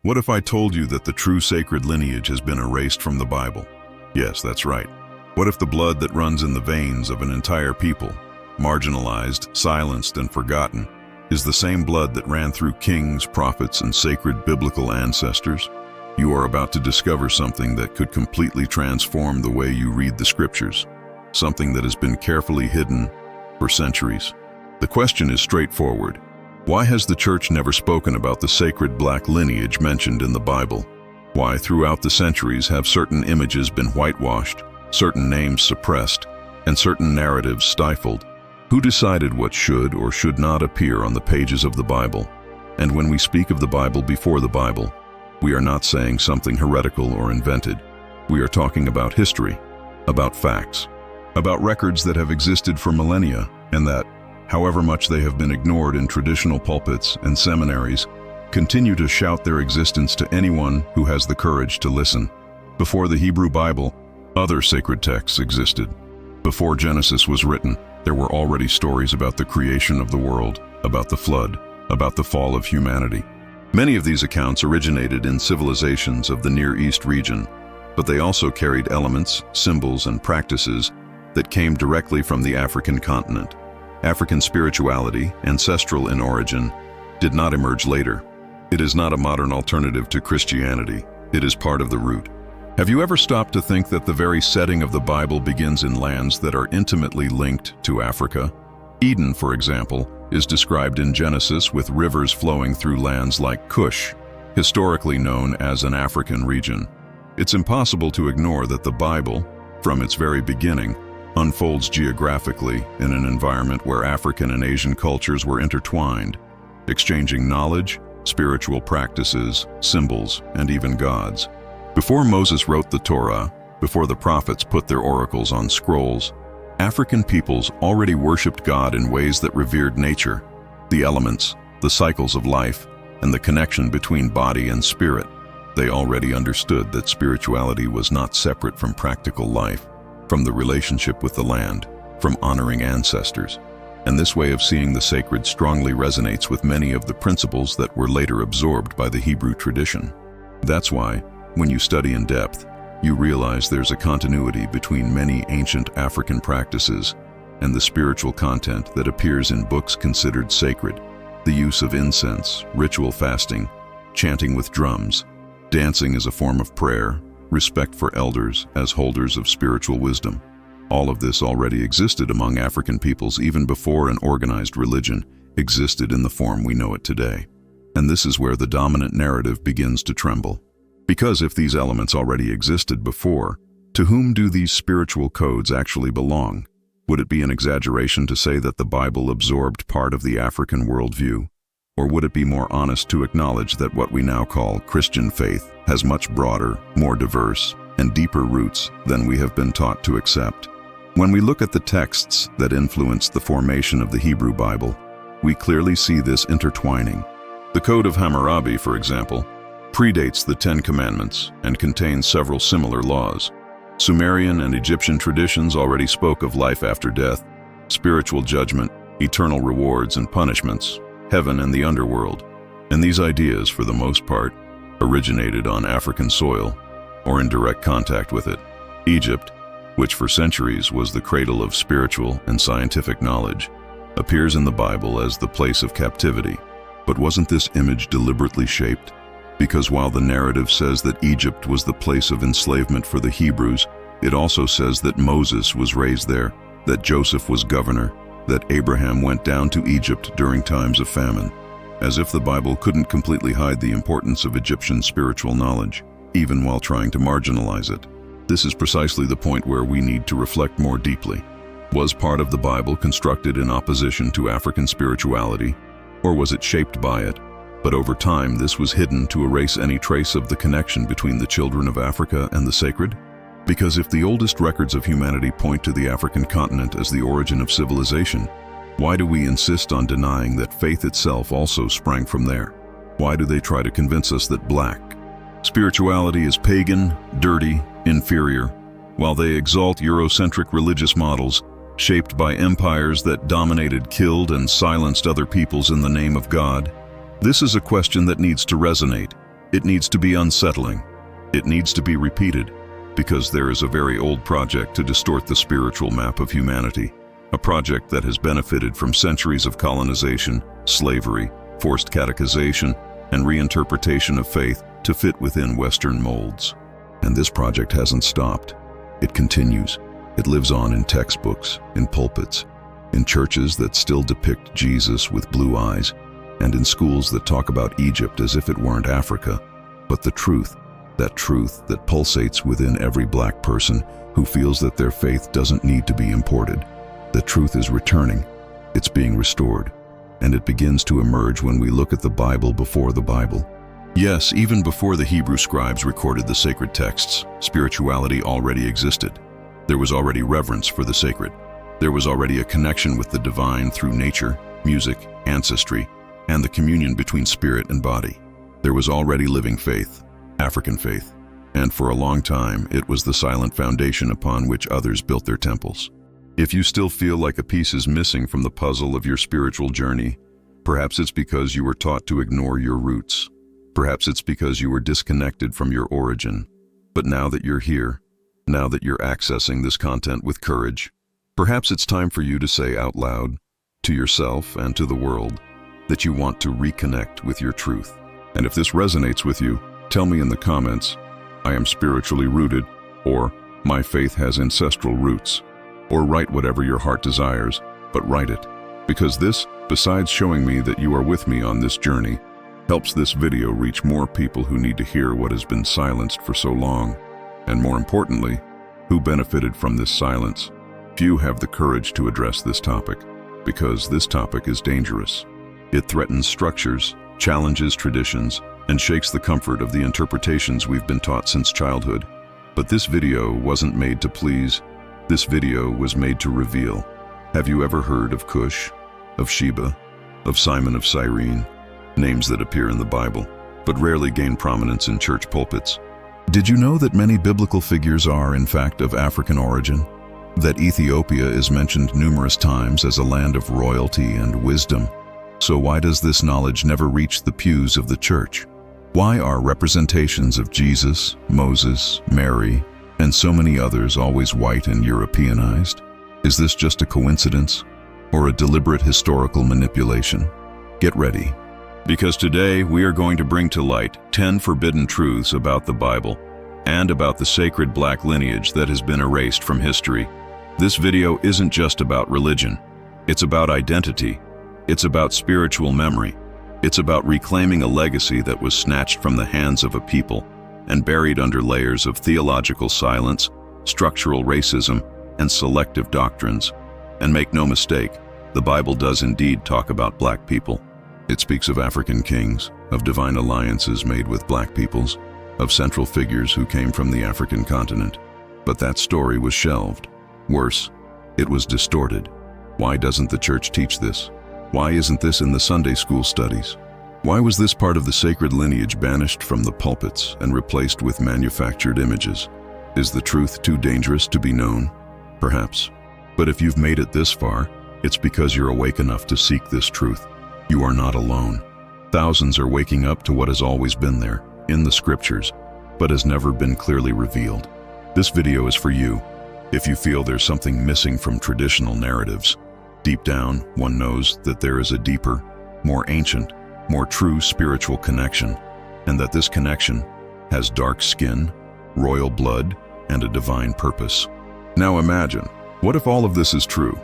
What if I told you that the true sacred lineage has been erased from the Bible? Yes, that's right. What if the blood that runs in the veins of an entire people, marginalized, silenced, and forgotten, is the same blood that ran through kings, prophets, and sacred biblical ancestors? You are about to discover something that could completely transform the way you read the scriptures, something that has been carefully hidden for centuries. The question is straightforward. Why has the church never spoken about the sacred black lineage mentioned in the Bible? Why, throughout the centuries, have certain images been whitewashed, certain names suppressed, and certain narratives stifled? Who decided what should or should not appear on the pages of the Bible? And when we speak of the Bible before the Bible, we are not saying something heretical or invented. We are talking about history, about facts, about records that have existed for millennia, and that, however much they have been ignored in traditional pulpits and seminaries, continue to shout their existence to anyone who has the courage to listen. Before the Hebrew Bible, other sacred texts existed. Before Genesis was written, there were already stories about the creation of the world, about the flood, about the fall of humanity. Many of these accounts originated in civilizations of the Near East region, but they also carried elements, symbols, and practices that came directly from the African continent. African spirituality, ancestral in origin, did not emerge later. It is not a modern alternative to Christianity. It is part of the root. Have you ever stopped to think that the very setting of the Bible begins in lands that are intimately linked to Africa? Eden, for example, is described in Genesis with rivers flowing through lands like Cush, historically known as an African region. It's impossible to ignore that the Bible, from its very beginning, unfolds geographically in an environment where African and Asian cultures were intertwined, exchanging knowledge, spiritual practices, symbols, and even gods. Before Moses wrote the Torah, before the prophets put their oracles on scrolls, African peoples already worshipped God in ways that revered nature, the elements, the cycles of life, and the connection between body and spirit. They already understood that spirituality was not separate from practical life, from the relationship with the land, from honoring ancestors. And this way of seeing the sacred strongly resonates with many of the principles that were later absorbed by the Hebrew tradition. That's why, when you study in depth, you realize there's a continuity between many ancient African practices and the spiritual content that appears in books considered sacred. The use of incense, ritual fasting, chanting with drums, dancing as a form of prayer, respect for elders as holders of spiritual wisdom. All of this already existed among African peoples even before an organized religion existed in the form we know it today. And this is where the dominant narrative begins to tremble. Because if these elements already existed before, to whom do these spiritual codes actually belong? Would it be an exaggeration to say that the Bible absorbed part of the African worldview? Or would it be more honest to acknowledge that what we now call Christian faith has much broader, more diverse, and deeper roots than we have been taught to accept? When we look at the texts that influenced the formation of the Hebrew Bible, we clearly see this intertwining. The Code of Hammurabi, for example, predates the Ten Commandments and contains several similar laws. Sumerian and Egyptian traditions already spoke of life after death, spiritual judgment, eternal rewards and punishments, heaven and the underworld. And these ideas, for the most part, originated on African soil or in direct contact with it. Egypt, which for centuries was the cradle of spiritual and scientific knowledge, appears in the Bible as the place of captivity. But wasn't this image deliberately shaped? Because while the narrative says that Egypt was the place of enslavement for the Hebrews, it also says that Moses was raised there, that Joseph was governor, that Abraham went down to Egypt during times of famine. As if the Bible couldn't completely hide the importance of Egyptian spiritual knowledge, even while trying to marginalize it. This is precisely the point where we need to reflect more deeply. Was part of the Bible constructed in opposition to African spirituality, or was it shaped by it? But over time, this was hidden to erase any trace of the connection between the children of Africa and the sacred? Because if the oldest records of humanity point to the African continent as the origin of civilization, why do we insist on denying that faith itself also sprang from there? Why do they try to convince us that black spirituality is pagan, dirty, inferior, while they exalt Eurocentric religious models shaped by empires that dominated, killed, and silenced other peoples in the name of God? This is a question that needs to resonate. It needs to be unsettling. It needs to be repeated, because there is a very old project to distort the spiritual map of humanity, a project that has benefited from centuries of colonization, slavery, forced catechization, and reinterpretation of faith to fit within Western molds. And this project hasn't stopped. It continues. It lives on in textbooks, in pulpits, in churches that still depict Jesus with blue eyes, and in schools that talk about Egypt as if it weren't Africa. But the truth that pulsates within every black person who feels that their faith doesn't need to be imported, the truth is returning. It's being restored. And it begins to emerge when we look at the Bible before the Bible. Yes, even before the Hebrew scribes recorded the sacred texts, spirituality already existed. There was already reverence for the sacred. There was already a connection with the divine through nature, music, ancestry, and the communion between spirit and body. There was already living faith, African faith, and for a long time it was the silent foundation upon which others built their temples. If you still feel like a piece is missing from the puzzle of your spiritual journey, perhaps it's because you were taught to ignore your roots. Perhaps it's because you were disconnected from your origin. But now that you're here, now that you're accessing this content with courage, perhaps it's time for you to say out loud, to yourself and to the world, that you want to reconnect with your truth. And if this resonates with you, tell me in the comments, I am spiritually rooted, or my faith has ancestral roots. Or write whatever your heart desires, but write it. Because this, besides showing me that you are with me on this journey, helps this video reach more people who need to hear what has been silenced for so long. And more importantly, who benefited from this silence. Few have the courage to address this topic, because this topic is dangerous. It threatens structures, challenges traditions, and shakes the comfort of the interpretations we've been taught since childhood. But this video wasn't made to please. This video was made to reveal. Have you ever heard of Cush, of Sheba, of Simon of Cyrene? Names that appear in the Bible, but rarely gain prominence in church pulpits. Did you know that many biblical figures are, in fact, of African origin? That Ethiopia is mentioned numerous times as a land of royalty and wisdom? So why does this knowledge never reach the pews of the church? Why are representations of Jesus, Moses, Mary, and so many others always white and Europeanized? Is this just a coincidence or a deliberate historical manipulation? Get ready, because today we are going to bring to light 10 forbidden truths about the Bible and about the sacred black lineage that has been erased from history. This video isn't just about religion. It's about identity. It's about spiritual memory. It's about reclaiming a legacy that was snatched from the hands of a people and buried under layers of theological silence, structural racism, and selective doctrines. And make no mistake, the Bible does indeed talk about black people. It speaks of African kings, of divine alliances made with black peoples, of central figures who came from the African continent. But that story was shelved. Worse, it was distorted. Why doesn't the church teach this? Why isn't this in the Sunday school studies? Why was this part of the sacred lineage banished from the pulpits and replaced with manufactured images? Is the truth too dangerous to be known? Perhaps. But if you've made it this far, it's because you're awake enough to seek this truth. You are not alone. Thousands are waking up to what has always been there, in the scriptures, but has never been clearly revealed. This video is for you. If you feel there's something missing from traditional narratives, deep down, one knows that there is a deeper, more ancient, more true spiritual connection, and that this connection has dark skin, royal blood, and a divine purpose. Now imagine, what if all of this is true?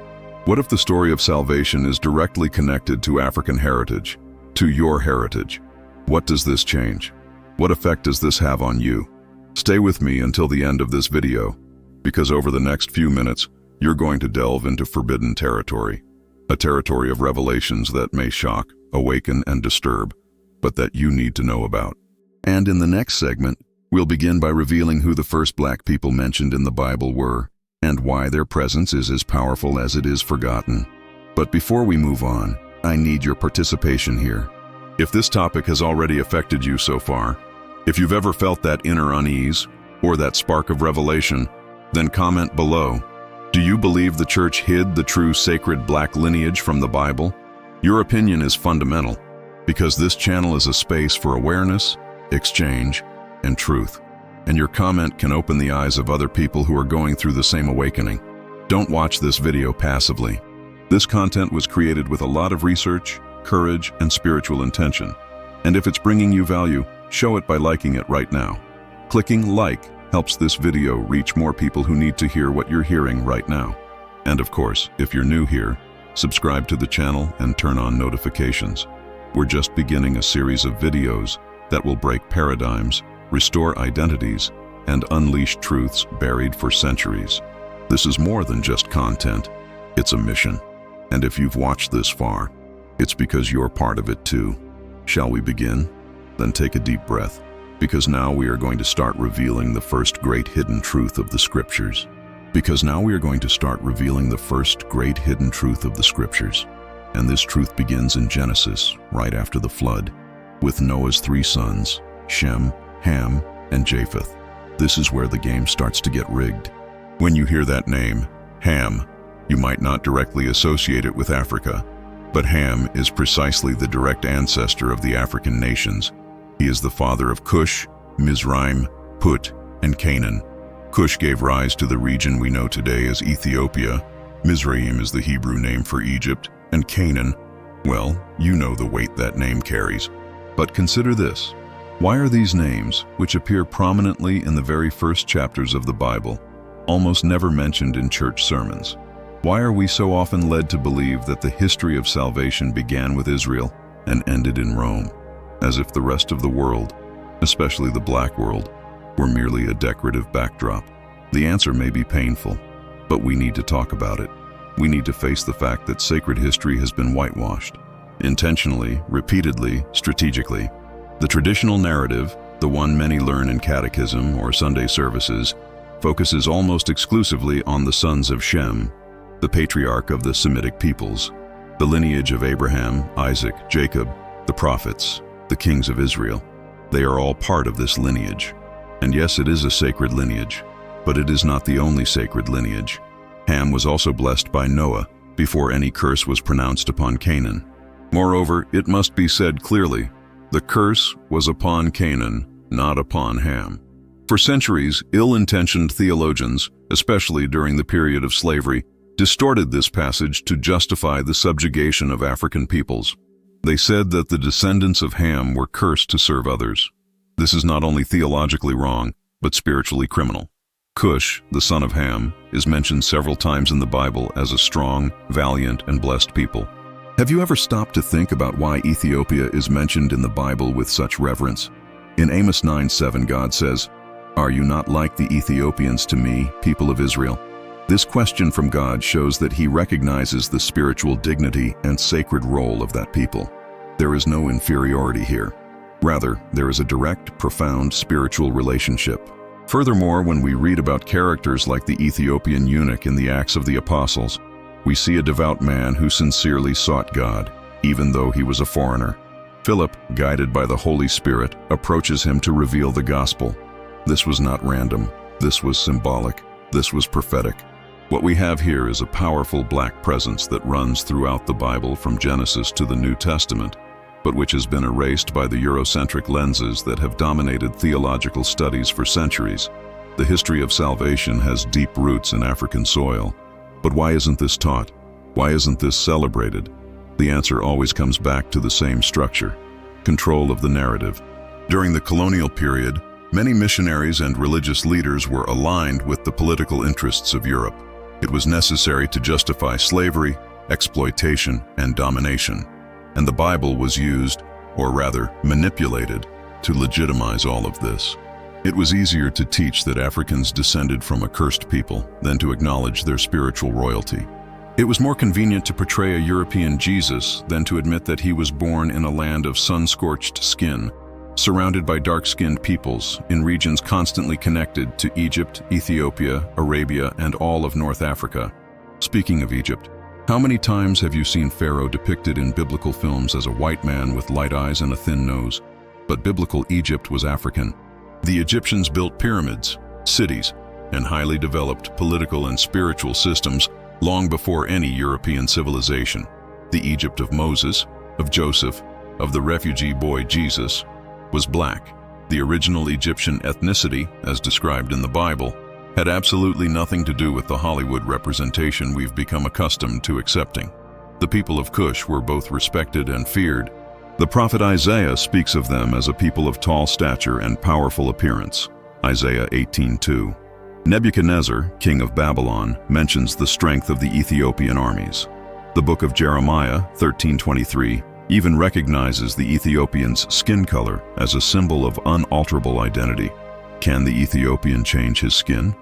What if the story of salvation is directly connected to African heritage, to your heritage? What does this change? What effect does this have on you? Stay with me until the end of this video, because over the next few minutes, you're going to delve into forbidden territory, a territory of revelations that may shock, awaken, and disturb, but that you need to know about. And in the next segment, we'll begin by revealing who the first black people mentioned in the Bible were, and why their presence is as powerful as it is forgotten. But before we move on, I need your participation here. If this topic has already affected you so far, if you've ever felt that inner unease, or that spark of revelation, then comment below. Do you believe the church hid the true sacred black lineage from the Bible? Your opinion is fundamental, because this channel is a space for awareness, exchange, and truth. And your comment can open the eyes of other people who are going through the same awakening. Don't watch this video passively. This content was created with a lot of research, courage, and spiritual intention. And if it's bringing you value, show it by liking it right now. Clicking like helps this video reach more people who need to hear what you're hearing right now. And of course, if you're new here, subscribe to the channel and turn on notifications. We're just beginning a series of videos that will break paradigms, restore identities, and unleash truths buried for centuries. This is more than just content, it's a mission. And if you've watched this far, it's because you're part of it too. Shall we begin? Then take a deep breath, because now we are going to start revealing the first great hidden truth of the scriptures. And this truth begins in Genesis, right after the flood, with Noah's 3 sons, Shem, Ham, and Japheth. This is where the game starts to get rigged. When you hear that name, Ham, you might not directly associate it with Africa, but Ham is precisely the direct ancestor of the African nations. He is the father of Cush, Mizraim, Put, and Canaan. Cush gave rise to the region we know today as Ethiopia. Mizraim is the Hebrew name for Egypt, and Canaan, well, you know the weight that name carries. But consider this. Why are these names, which appear prominently in the very first chapters of the Bible, almost never mentioned in church sermons? Why are we so often led to believe that the history of salvation began with Israel and ended in Rome, as if the rest of the world, especially the black world, were merely a decorative backdrop? The answer may be painful, but we need to talk about it. We need to face the fact that sacred history has been whitewashed, intentionally, repeatedly, strategically. The traditional narrative, the one many learn in catechism or Sunday services, focuses almost exclusively on the sons of Shem, the patriarch of the Semitic peoples, the lineage of Abraham, Isaac, Jacob, the prophets, the kings of Israel. They are all part of this lineage. And yes, it is a sacred lineage, but it is not the only sacred lineage. Ham was also blessed by Noah before any curse was pronounced upon Canaan. Moreover, it must be said clearly, the curse was upon Canaan, not upon Ham. For centuries, ill-intentioned theologians, especially during the period of slavery, distorted this passage to justify the subjugation of African peoples. They said that the descendants of Ham were cursed to serve others. This is not only theologically wrong, but spiritually criminal. Cush, the son of Ham, is mentioned several times in the Bible as a strong, valiant, and blessed people. Have you ever stopped to think about why Ethiopia is mentioned in the Bible with such reverence? In Amos 9:7, God says, "Are you not like the Ethiopians to me, people of Israel?" This question from God shows that he recognizes the spiritual dignity and sacred role of that people. There is no inferiority here. Rather, there is a direct, profound spiritual relationship. Furthermore, when we read about characters like the Ethiopian eunuch in the Acts of the Apostles, we see a devout man who sincerely sought God, even though he was a foreigner. Philip, guided by the Holy Spirit, approaches him to reveal the gospel. This was not random. This was symbolic. This was prophetic. What we have here is a powerful black presence that runs throughout the Bible from Genesis to the New Testament, but which has been erased by the Eurocentric lenses that have dominated theological studies for centuries. The history of salvation has deep roots in African soil. But why isn't this taught? Why isn't this celebrated? The answer always comes back to the same structure: control of the narrative. During the colonial period, many missionaries and religious leaders were aligned with the political interests of Europe. It was necessary to justify slavery, exploitation, and domination. And the Bible was used, or rather manipulated, to legitimize all of this. It was easier to teach that Africans descended from a cursed people than to acknowledge their spiritual royalty. It was more convenient to portray a European Jesus than to admit that he was born in a land of sun-scorched skin, surrounded by dark-skinned peoples in regions constantly connected to Egypt, Ethiopia, Arabia, and all of North Africa. Speaking of Egypt, how many times have you seen Pharaoh depicted in biblical films as a white man with light eyes and a thin nose? But biblical Egypt was African. The Egyptians built pyramids, cities, and highly developed political and spiritual systems long before any European civilization. The Egypt of Moses, of Joseph, of the refugee boy Jesus, was black. The original Egyptian ethnicity, as described in the Bible, had absolutely nothing to do with the Hollywood representation we've become accustomed to accepting. The people of Cush were both respected and feared. The prophet Isaiah speaks of them as a people of tall stature and powerful appearance. Isaiah 18:2. Nebuchadnezzar, king of Babylon, mentions the strength of the Ethiopian armies. The book of Jeremiah 13:23 even recognizes the Ethiopian's skin color as a symbol of unalterable identity. Can the Ethiopian change his skin?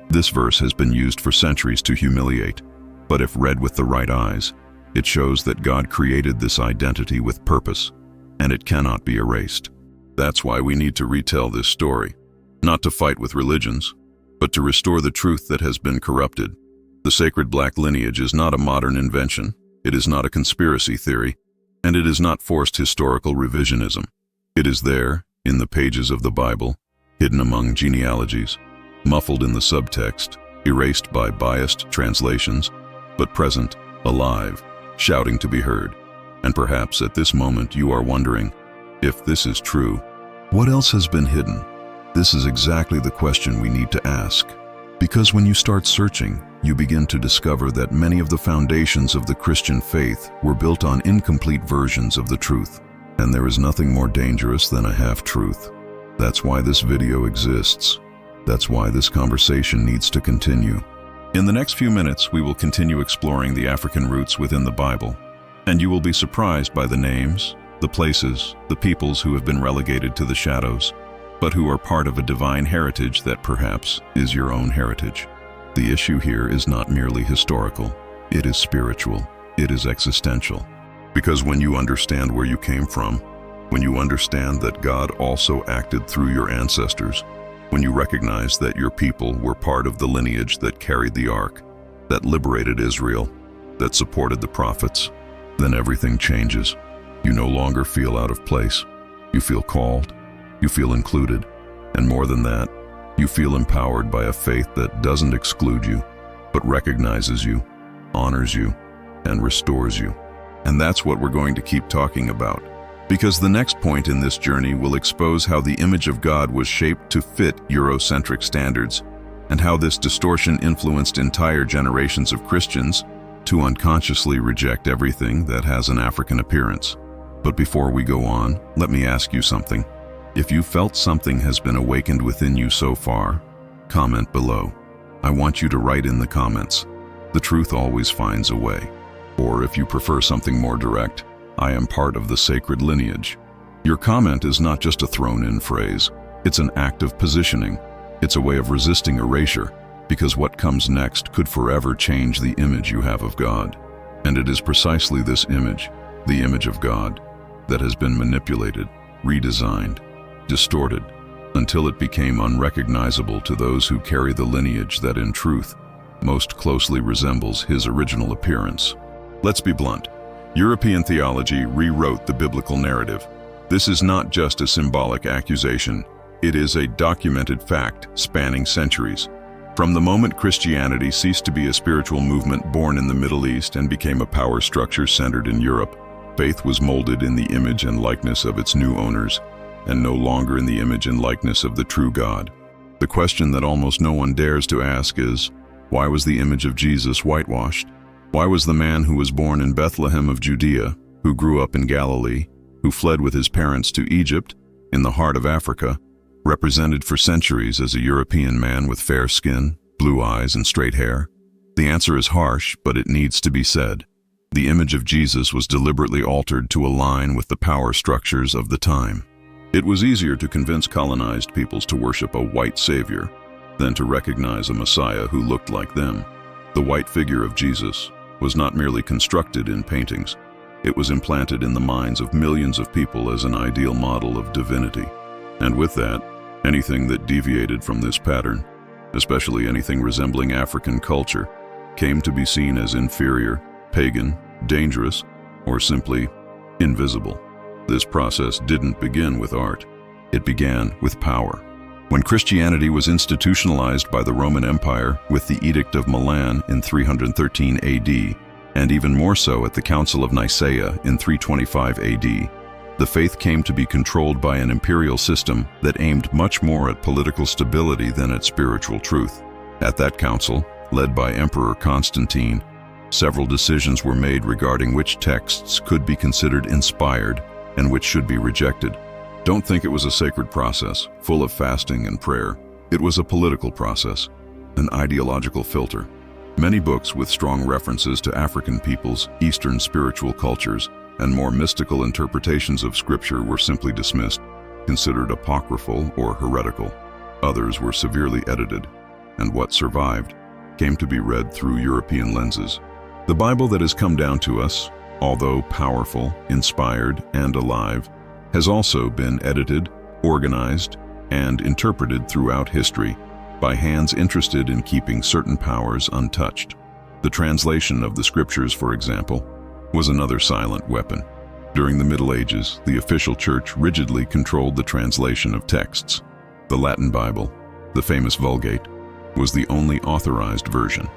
This verse has been used for centuries to humiliate, but if read with the right eyes, it shows that God created this identity with purpose, and it cannot be erased. That's why we need to retell this story, not to fight with religions, but to restore the truth that has been corrupted. The sacred black lineage is not a modern invention, it is not a conspiracy theory, and it is not forced historical revisionism. It is there, in the pages of the Bible, hidden among genealogies, muffled in the subtext, erased by biased translations, but present, alive, shouting to be heard. And perhaps at this moment you are wondering, if this is true, what else has been hidden? This is exactly the question we need to ask. Because when you start searching, you begin to discover that many of the foundations of the Christian faith were built on incomplete versions of the truth. And there is nothing more dangerous than a half-truth. That's why this video exists. That's why this conversation needs to continue. In the next few minutes, we will continue exploring the African roots within the Bible, and you will be surprised by the names, the places, the peoples who have been relegated to the shadows, but who are part of a divine heritage that perhaps is your own heritage. The issue here is not merely historical, it is spiritual, it is existential. Because when you understand where you came from, when you understand that God also acted through your ancestors, when you recognize that your people were part of the lineage that carried the ark, that liberated Israel, that supported the prophets, then everything changes. You no longer feel out of place. You feel called. You feel included. And more than that, you feel empowered by a faith that doesn't exclude you, but recognizes you, honors you, and restores you. And that's what we're going to keep talking about. Because the next point in this journey will expose how the image of God was shaped to fit Eurocentric standards, and how this distortion influenced entire generations of Christians to unconsciously reject everything that has an African appearance. But before we go on, let me ask you something. If you felt something has been awakened within you so far, comment below. I want you to write in the comments, "The truth always finds a way." Or if you prefer something more direct, "I am part of the sacred lineage." Your comment is not just a thrown-in phrase, it's an act of positioning. It's a way of resisting erasure, because what comes next could forever change the image you have of God. And it is precisely this image, the image of God, that has been manipulated, redesigned, distorted, until it became unrecognizable to those who carry the lineage that in truth most closely resembles his original appearance. Let's be blunt. European theology rewrote the biblical narrative. This is not just a symbolic accusation, it is a documented fact spanning centuries. From the moment Christianity ceased to be a spiritual movement born in the Middle East and became a power structure centered in Europe, faith was molded in the image and likeness of its new owners, and no longer in the image and likeness of the true God. The question that almost no one dares to ask is, why was the image of Jesus whitewashed? Why was the man who was born in Bethlehem of Judea, who grew up in Galilee, who fled with his parents to Egypt, in the heart of Africa, represented for centuries as a European man with fair skin, blue eyes, and straight hair? The answer is harsh, but it needs to be said. The image of Jesus was deliberately altered to align with the power structures of the time. It was easier to convince colonized peoples to worship a white savior than to recognize a Messiah who looked like them. The white figure of Jesus was not merely constructed in paintings, it was implanted in the minds of millions of people as an ideal model of divinity. And with that, anything that deviated from this pattern, especially anything resembling African culture, came to be seen as inferior, pagan, dangerous, or simply invisible. This process didn't begin with art. It began with power. When Christianity was institutionalized by the Roman Empire with the Edict of Milan in 313 AD, and even more so at the Council of Nicaea in 325 AD, The faith came to be controlled by an imperial system that aimed much more at political stability than at spiritual truth. At that council, led by Emperor Constantine, several decisions were made regarding which texts could be considered inspired and which should be rejected. Don't think it was a sacred process, full of fasting and prayer. It was a political process, an ideological filter. Many books with strong references to African peoples, Eastern spiritual cultures, and more mystical interpretations of Scripture were simply dismissed, considered apocryphal or heretical. Others were severely edited, and what survived came to be read through European lenses. The Bible that has come down to us, although powerful, inspired, and alive, has also been edited, organized, and interpreted throughout history by hands interested in keeping certain powers untouched. The translation of the Scriptures, for example, was another silent weapon. During the Middle Ages, the official church rigidly controlled the translation of texts. The Latin Bible, the famous Vulgate, was the only authorized version,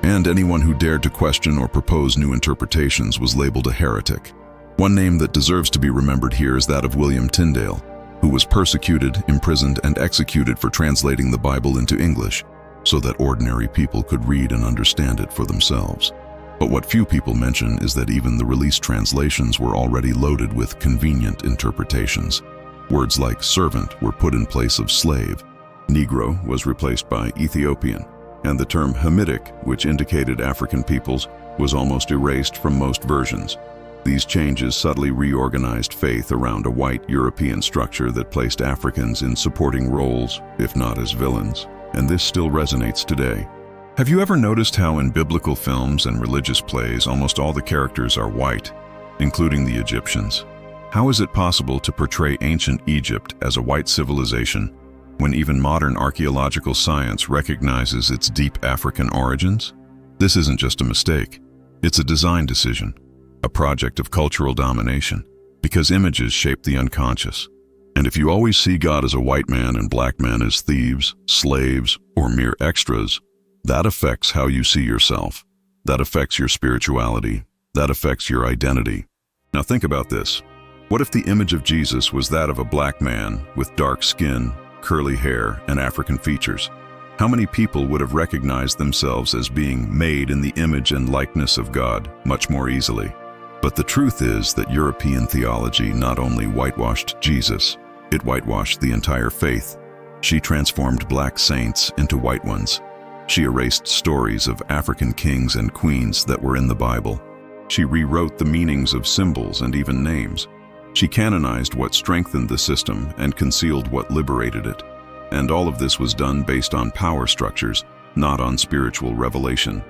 and anyone who dared to question or propose new interpretations was labeled a heretic. One name that deserves to be remembered here is that of William Tyndale, who was persecuted, imprisoned, and executed for translating the Bible into English so that ordinary people could read and understand it for themselves. But what few people mention is that even the released translations were already loaded with convenient interpretations. Words like servant were put in place of slave, Negro was replaced by Ethiopian, and the term Hamitic, which indicated African peoples, was almost erased from most versions. These changes subtly reorganized faith around a white European structure that placed Africans in supporting roles, if not as villains, and this still resonates today. Have you ever noticed how in biblical films and religious plays almost all the characters are white, including the Egyptians? How is it possible to portray ancient Egypt as a white civilization when even modern archaeological science recognizes its deep African origins? This isn't just a mistake. It's a design decision, a project of cultural domination, because images shape the unconscious. And if you always see God as a white man and black men as thieves, slaves, or mere extras, that affects how you see yourself. That affects your spirituality. That affects your identity. Now think about this. What if the image of Jesus was that of a black man with dark skin, curly hair, and African features? How many people would have recognized themselves as being made in the image and likeness of God much more easily? But the truth is that European theology not only whitewashed Jesus, it whitewashed the entire faith. She transformed black saints into white ones. She erased stories of African kings and queens that were in the Bible. She rewrote the meanings of symbols and even names. She canonized what strengthened the system and concealed what liberated it. And all of this was done based on power structures, not on spiritual revelation.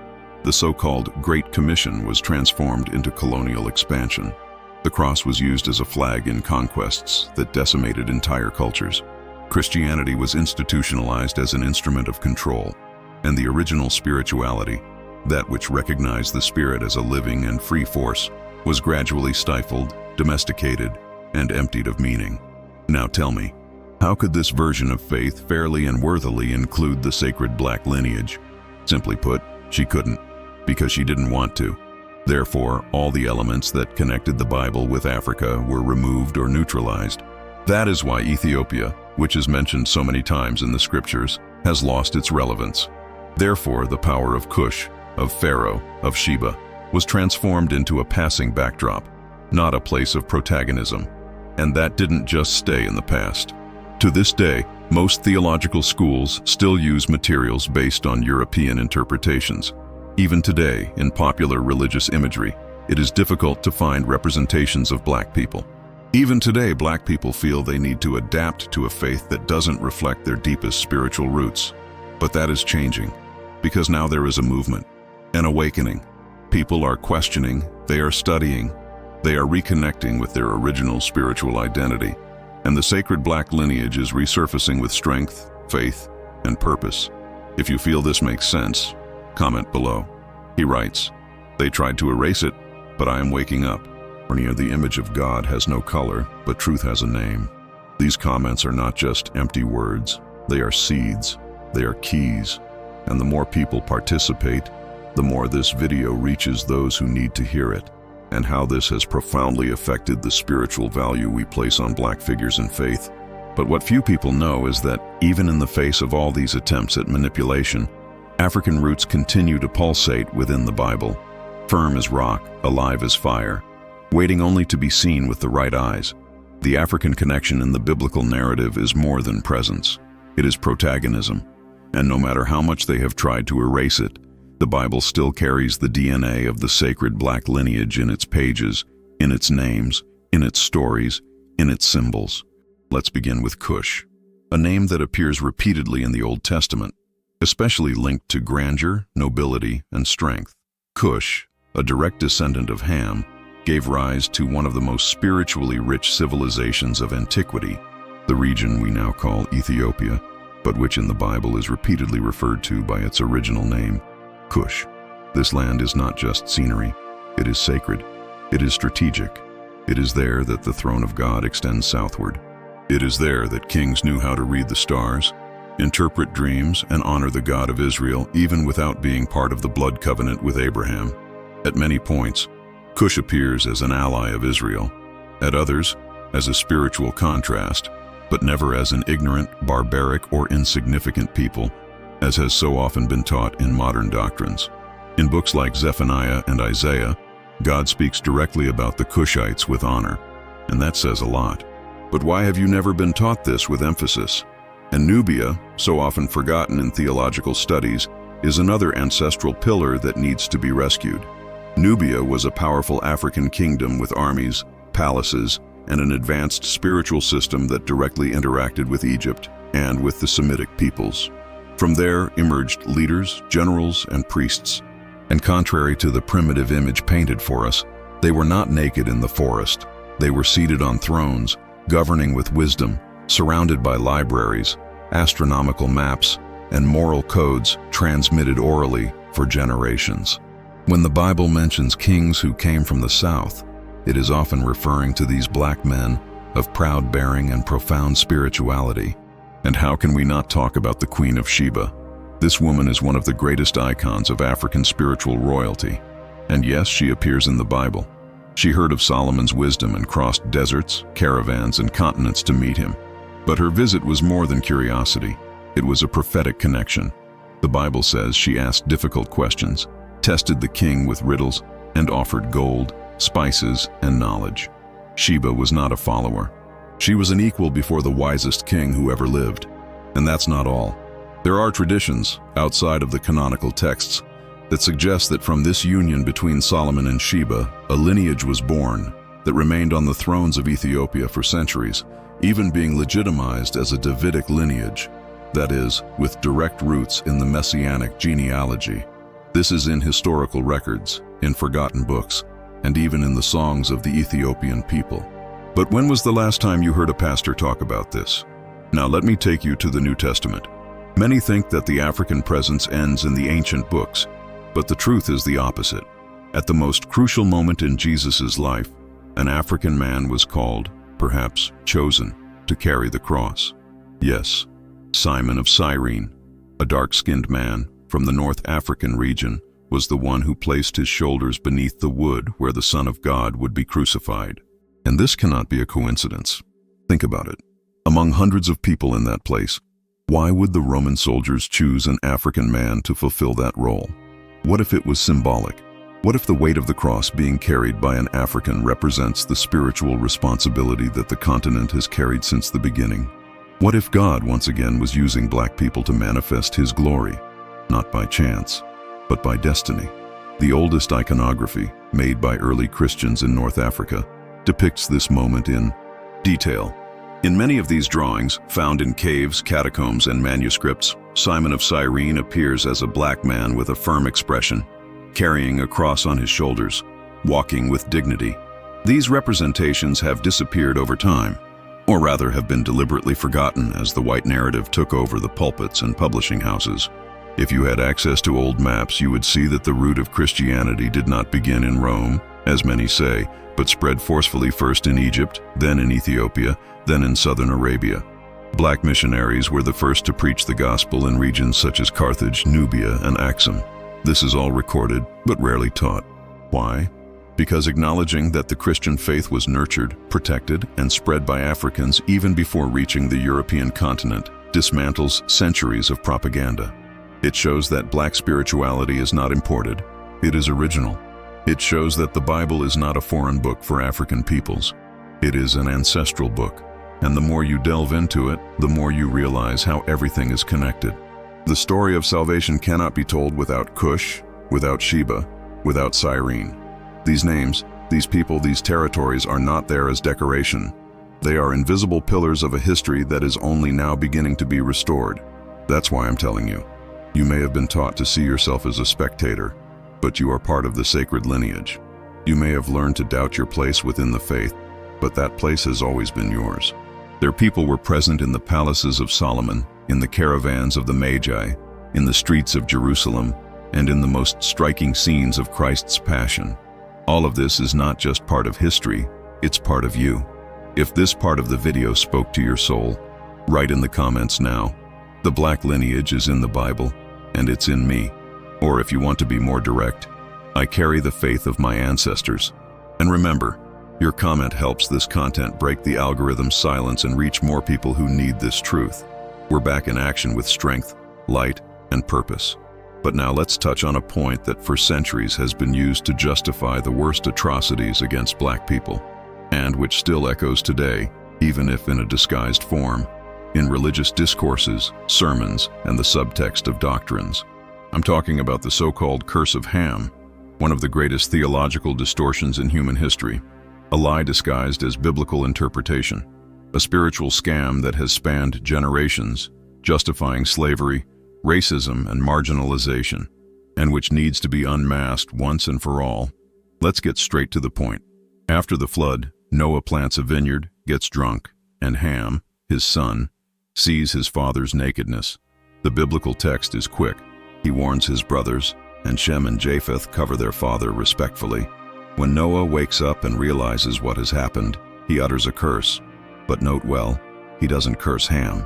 The so-called Great Commission was transformed into colonial expansion. The cross was used as a flag in conquests that decimated entire cultures. Christianity was institutionalized as an instrument of control. And the original spirituality, that which recognized the spirit as a living and free force, was gradually stifled, domesticated, and emptied of meaning. Now tell me, how could this version of faith fairly and worthily include the sacred black lineage? Simply put, she couldn't, because she didn't want to. Therefore, all the elements that connected the Bible with Africa were removed or neutralized. That is why Ethiopia, which is mentioned so many times in the Scriptures, has lost its relevance. Therefore, the power of Cush, of Pharaoh, of Sheba, was transformed into a passing backdrop, not a place of protagonism. And that didn't just stay in the past. To this day, most theological schools still use materials based on European interpretations. Even today, in popular religious imagery, it is difficult to find representations of black people. Even today, black people feel they need to adapt to a faith that doesn't reflect their deepest spiritual roots. But that is changing, because now there is a movement, an awakening. People are questioning, they are studying, they are reconnecting with their original spiritual identity, and the sacred black lineage is resurfacing with strength, faith, and purpose. If you feel this makes sense, comment below. He writes, "They tried to erase it, but I am waking up. For near the image of God has no color, but truth has a name." These comments are not just empty words, they are seeds, they are keys, and the more people participate, the more this video reaches those who need to hear it. and how this has profoundly affected the spiritual value we place on black figures in faith. But what few people know is that, even in the face of all these attempts at manipulation, African roots continue to pulsate within the Bible, firm as rock, alive as fire, waiting only to be seen with the right eyes. The African connection in the biblical narrative is more than presence. It is protagonism, and no matter how much they have tried to erase it, the Bible still carries the DNA of the sacred black lineage in its pages, in its names, in its stories, in its symbols. Let's begin with Cush, a name that appears repeatedly in the Old Testament, especially linked to grandeur, nobility, and strength. Cush, a direct descendant of Ham, gave rise to one of the most spiritually rich civilizations of antiquity, the region we now call Ethiopia, but which in the Bible is repeatedly referred to by its original name, Cush. This land is not just scenery, it is sacred, it is strategic. It is there that the throne of God extends southward. It is there that kings knew how to read the stars, interpret dreams, and honor the God of Israel even without being part of the blood covenant with Abraham. At many points, Cush appears as an ally of Israel, at others as a spiritual contrast, but never as an ignorant, barbaric, or insignificant people, as has so often been taught in modern doctrines. In books like Zephaniah and Isaiah, God speaks directly about the Cushites with honor, and that says a lot. But why have you never been taught this with emphasis? And Nubia, so often forgotten in theological studies, is another ancestral pillar that needs to be rescued. Nubia was a powerful African kingdom with armies, palaces, and an advanced spiritual system that directly interacted with Egypt and with the Semitic peoples. From there emerged leaders, generals, and priests. And contrary to the primitive image painted for us, they were not naked in the forest. They were seated on thrones, governing with wisdom, surrounded by libraries, astronomical maps, and moral codes transmitted orally for generations. When the Bible mentions kings who came from the south, it is often referring to these black men of proud bearing and profound spirituality. And how can we not talk about the Queen of Sheba? This woman is one of the greatest icons of African spiritual royalty. And yes, she appears in the Bible. She heard of Solomon's wisdom and crossed deserts, caravans, and continents to meet him. But her visit was more than curiosity. It was a prophetic connection. The Bible says she asked difficult questions, tested the king with riddles, and offered gold, spices, and knowledge. Sheba was not a follower. She was an equal before the wisest king who ever lived. And that's not all. There are traditions, outside of the canonical texts, that suggest that from this union between Solomon and Sheba, a lineage was born that remained on the thrones of Ethiopia for centuries, even being legitimized as a Davidic lineage, that is, with direct roots in the messianic genealogy. This is in historical records, in forgotten books, and even in the songs of the Ethiopian people. But when was the last time you heard a pastor talk about this? Now let me take you to the New Testament. Many think that the African presence ends in the ancient books, but the truth is the opposite. At the most crucial moment in Jesus' life, an African man was called, perhaps chosen, to carry the cross. Yes, Simon of Cyrene, a dark-skinned man from the North African region, was the one who placed his shoulders beneath the wood where the Son of God would be crucified. And this cannot be a coincidence. Think about it. Among hundreds of people in that place, why would the Roman soldiers choose an African man to fulfill that role? What if it was symbolic? What if the weight of the cross being carried by an African represents the spiritual responsibility that the continent has carried since the beginning? What if God once again was using black people to manifest his glory, not by chance, but by destiny? The oldest iconography, made by early Christians in North Africa, depicts this moment in detail. In many of these drawings, found in caves, catacombs, and manuscripts, Simon of Cyrene appears as a black man with a firm expression, carrying a cross on his shoulders, walking with dignity. These representations have disappeared over time, or rather have been deliberately forgotten as the white narrative took over the pulpits and publishing houses. If you had access to old maps, you would see that the root of Christianity did not begin in Rome, as many say, but spread forcefully first in Egypt, then in Ethiopia, then in southern Arabia. Black missionaries were the first to preach the gospel in regions such as Carthage, Nubia, and Axum. This is all recorded, but rarely taught. Why? Because acknowledging that the Christian faith was nurtured, protected, and spread by Africans even before reaching the European continent dismantles centuries of propaganda. It shows that black spirituality is not imported, it is original. It shows that the Bible is not a foreign book for African peoples. It is an ancestral book, and the more you delve into it, the more you realize how everything is connected. The story of salvation cannot be told without Cush, without Sheba, without Cyrene. These names, these people, these territories are not there as decoration. They are invisible pillars of a history that is only now beginning to be restored. That's why I'm telling you. You may have been taught to see yourself as a spectator, but you are part of the sacred lineage. You may have learned to doubt your place within the faith, but that place has always been yours. Their people were present in the palaces of Solomon, in the caravans of the Magi, in the streets of Jerusalem, and in the most striking scenes of Christ's passion. All of this is not just part of history, it's part of you. If this part of the video spoke to your soul, write in the comments now. The black lineage is in the Bible, and it's in me. Or if you want to be more direct, I carry the faith of my ancestors. And remember, your comment helps this content break the algorithm's silence and reach more people who need this truth. We're back in action with strength, light, and purpose. But now let's touch on a point that for centuries has been used to justify the worst atrocities against black people, and which still echoes today, even if in a disguised form, in religious discourses, sermons, and the subtext of doctrines. I'm talking about the so-called curse of Ham, one of the greatest theological distortions in human history, a lie disguised as biblical interpretation, a spiritual scam that has spanned generations, justifying slavery, racism, and marginalization, and which needs to be unmasked once and for all. Let's get straight to the point. After the flood, Noah plants a vineyard, gets drunk, and Ham, his son, sees his father's nakedness. The biblical text is quick. He warns his brothers, and Shem and Japheth cover their father respectfully. When Noah wakes up and realizes what has happened, he utters a curse. But note well, he doesn't curse Ham.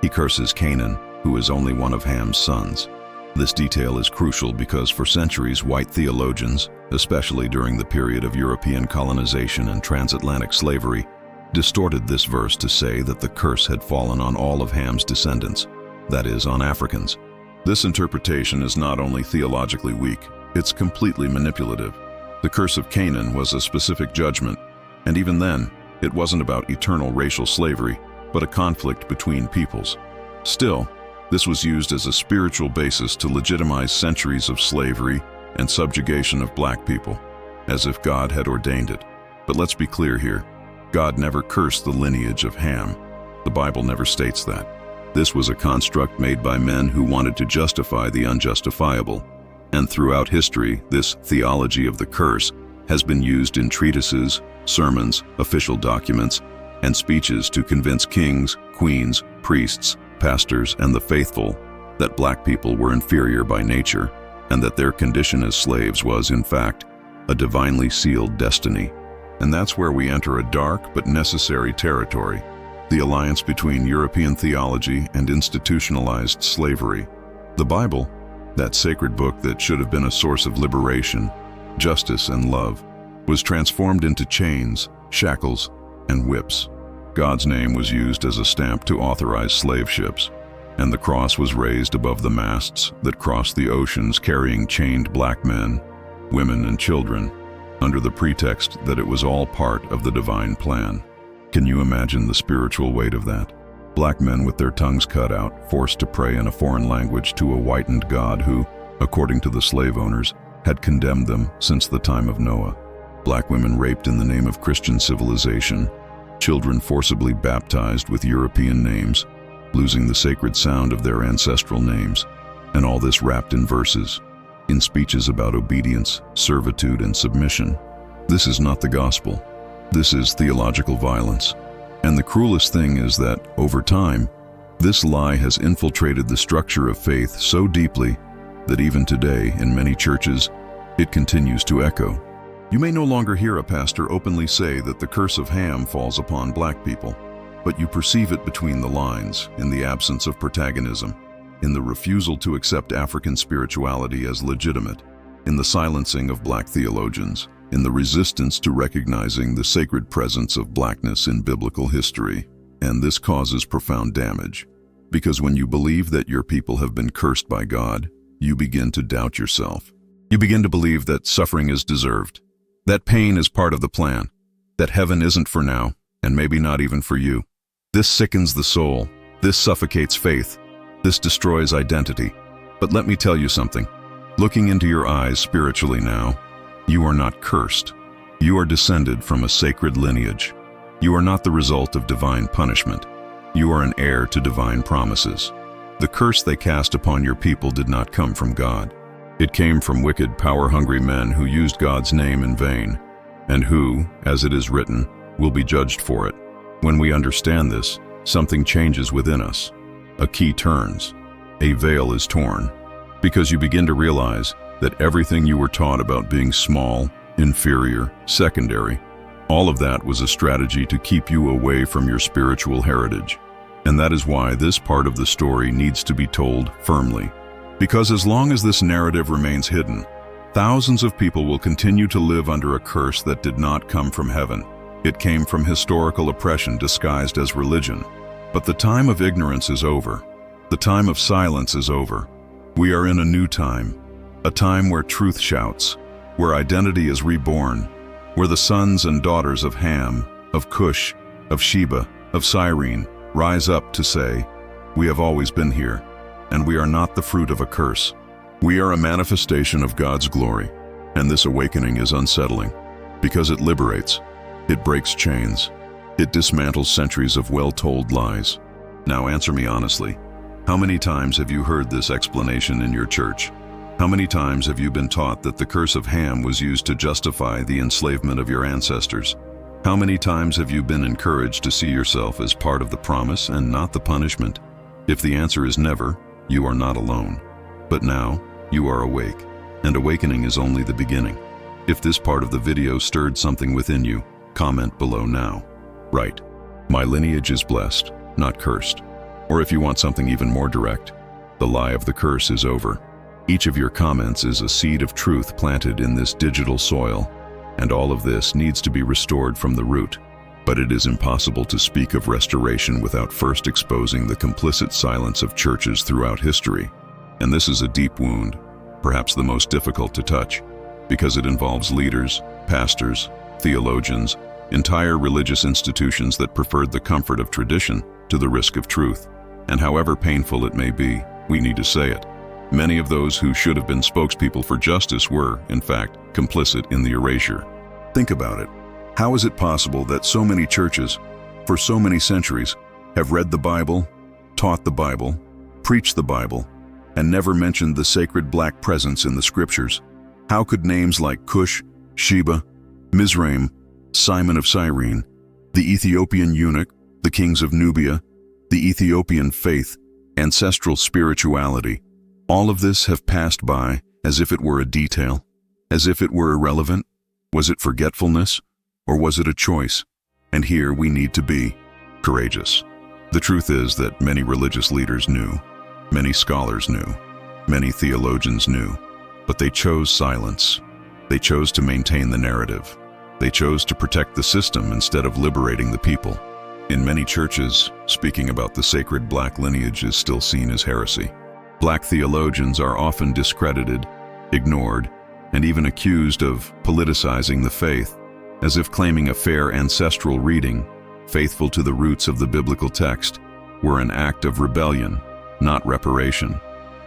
He curses Canaan, who is only one of Ham's sons. This detail is crucial because for centuries, white theologians, especially during the period of European colonization and transatlantic slavery, distorted this verse to say that the curse had fallen on all of Ham's descendants, that is, on Africans. This interpretation is not only theologically weak, it's completely manipulative. The curse of Canaan was a specific judgment, and even then, it wasn't about eternal racial slavery, but a conflict between peoples. Still, this was used as a spiritual basis to legitimize centuries of slavery and subjugation of black people, as if God had ordained it. But let's be clear here. God never cursed the lineage of Ham. The Bible never states that. This was a construct made by men who wanted to justify the unjustifiable. And throughout history, this theology of the curse has been used in treatises, sermons, official documents, and speeches to convince kings, queens, priests, pastors, and the faithful that black people were inferior by nature, and that their condition as slaves was, in fact, a divinely sealed destiny. And that's where we enter a dark but necessary territory, the alliance between European theology and institutionalized slavery. The Bible, that sacred book that should have been a source of liberation, justice, and love, was transformed into chains, shackles, and whips. God's name was used as a stamp to authorize slave ships, and the cross was raised above the masts that crossed the oceans carrying chained black men, women, and children, under the pretext that it was all part of the divine plan. Can you imagine the spiritual weight of that? Black men with their tongues cut out, forced to pray in a foreign language to a whitened God who, according to the slave owners, had condemned them since the time of Noah. Black women raped in the name of Christian civilization, children forcibly baptized with European names, losing the sacred sound of their ancestral names, and all this wrapped in verses, in speeches about obedience, servitude, and submission. This is not the gospel. This is theological violence. And the cruelest thing is that, over time, this lie has infiltrated the structure of faith so deeply that even today, in many churches, it continues to echo. You may no longer hear a pastor openly say that the curse of Ham falls upon black people, but you perceive it between the lines, in the absence of protagonism, in the refusal to accept African spirituality as legitimate, in the silencing of black theologians, in the resistance to recognizing the sacred presence of blackness in biblical history. And this causes profound damage. Because when you believe that your people have been cursed by God, you begin to doubt yourself. You begin to believe that suffering is deserved, that pain is part of the plan, that heaven isn't for now, and maybe not even for you. This sickens the soul. This suffocates faith. This destroys identity. But let me tell you something. Looking into your eyes spiritually now, you are not cursed. You are descended from a sacred lineage. You are not the result of divine punishment. You are an heir to divine promises. The curse they cast upon your people did not come from God. It came from wicked, power-hungry men who used God's name in vain, and who, as it is written, will be judged for it. When we understand this, something changes within us. A key turns. A veil is torn. Because you begin to realize that everything you were taught about being small, inferior, secondary, all of that was a strategy to keep you away from your spiritual heritage. And that is why this part of the story needs to be told firmly. Because as long as this narrative remains hidden, thousands of people will continue to live under a curse that did not come from heaven. It came from historical oppression disguised as religion. But the time of ignorance is over. The time of silence is over. We are in a new time, a time where truth shouts, where identity is reborn, where the sons and daughters of Ham, of Cush, of Sheba, of Cyrene rise up to say, "We have always been here, and we are not the fruit of a curse. We are a manifestation of God's glory." And this awakening is unsettling, because it liberates, it breaks chains, it dismantles centuries of well-told lies. Now answer me honestly. How many times have you heard this explanation in your church? How many times have you been taught that the curse of Ham was used to justify the enslavement of your ancestors? How many times have you been encouraged to see yourself as part of the promise and not the punishment? If the answer is never, you are not alone. But now, you are awake, and awakening is only the beginning. If this part of the video stirred something within you, comment below now. Write, "My lineage is blessed, not cursed." Or if you want something even more direct, "The lie of the curse is over." Each of your comments is a seed of truth planted in this digital soil, and all of this needs to be restored from the root. But it is impossible to speak of restoration without first exposing the complicit silence of churches throughout history. And this is a deep wound, perhaps the most difficult to touch, because it involves leaders, pastors, theologians, entire religious institutions that preferred the comfort of tradition to the risk of truth. And however painful it may be, we need to say it. Many of those who should have been spokespeople for justice were, in fact, complicit in the erasure. Think about it. How is it possible that so many churches, for so many centuries, have read the Bible, taught the Bible, preached the Bible, and never mentioned the sacred black presence in the scriptures? How could names like Cush, Sheba, Mizraim, Simon of Cyrene, the Ethiopian eunuch, the kings of Nubia, the Ethiopian faith, ancestral spirituality, all of this have passed by as if it were a detail, as if it were irrelevant? Was it forgetfulness, or was it a choice? And here we need to be courageous. The truth is that many religious leaders knew, many scholars knew, many theologians knew, but they chose silence. They chose to maintain the narrative. They chose to protect the system instead of liberating the people. In many churches, speaking about the sacred black lineage is still seen as heresy. Black theologians are often discredited, ignored, and even accused of politicizing the faith, as if claiming a fair ancestral reading, faithful to the roots of the biblical text, were an act of rebellion, not reparation.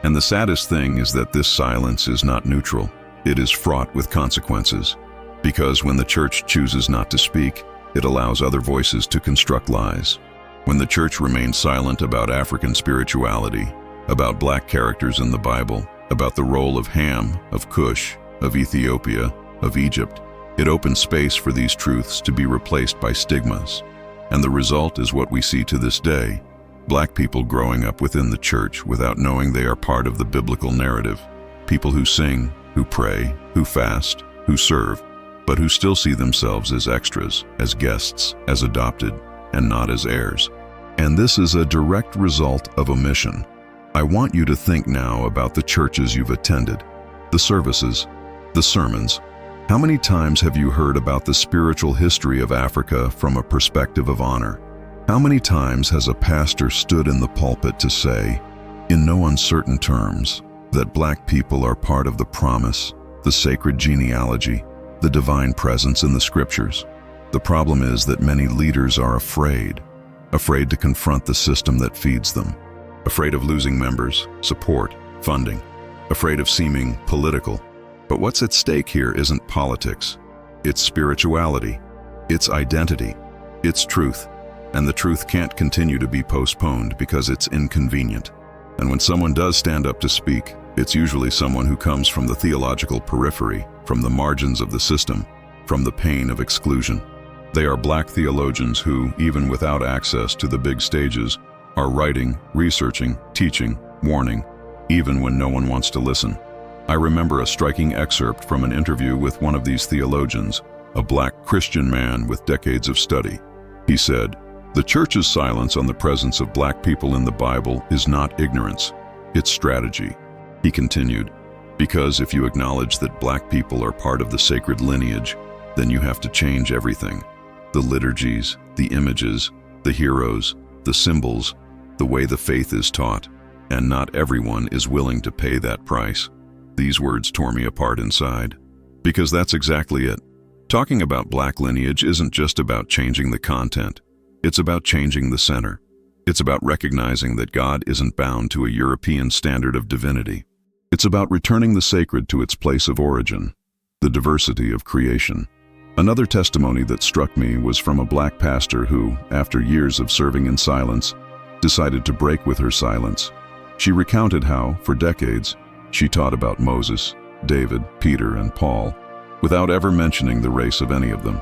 And the saddest thing is that this silence is not neutral. It is fraught with consequences. Because when the church chooses not to speak, it allows other voices to construct lies. When the church remains silent about African spirituality, about black characters in the Bible, about the role of Ham, of Cush, of Ethiopia, of Egypt, it opens space for these truths to be replaced by stigmas. And the result is what we see to this day: black people growing up within the church without knowing they are part of the biblical narrative. People who sing, who pray, who fast, who serve, but who still see themselves as extras, as guests, as adopted, and not as heirs. And this is a direct result of omission. I want you to think now about the churches you've attended, the services, The sermons. How many times have you heard about the spiritual history of Africa from a perspective of honor? How many times has a pastor stood in the pulpit to say, in no uncertain terms, that Black people are part of the promise, the sacred genealogy, the divine presence in the scriptures? The problem is that many leaders are afraid to confront the system that feeds them, afraid of losing members, support, funding, afraid of seeming political. But what's at stake here isn't politics. It's spirituality, it's identity, it's truth. And the truth can't continue to be postponed because it's inconvenient. And when someone does stand up to speak, it's usually someone who comes from the theological periphery, from the margins of the system, from the pain of exclusion. They are Black theologians who, even without access to the big stages, are writing, researching, teaching, warning, even when no one wants to listen. I remember a striking excerpt from an interview with one of these theologians, a Black Christian man with decades of study. He said, "The church's silence on the presence of Black people in the Bible is not ignorance, it's strategy." He continued, "Because if you acknowledge that Black people are part of the sacred lineage, then you have to change everything. The liturgies, the images, the heroes, the symbols, the way the faith is taught, and not everyone is willing to pay that price." These words tore me apart inside, because that's exactly it. Talking about Black lineage isn't just about changing the content. It's about changing the center. It's about recognizing that God isn't bound to a European standard of divinity. It's about returning the sacred to its place of origin, the diversity of creation. Another testimony that struck me was from a Black pastor who, after years of serving in silence, decided to break with her silence. She recounted how, for decades, she taught about Moses, David, Peter, and Paul, without ever mentioning the race of any of them,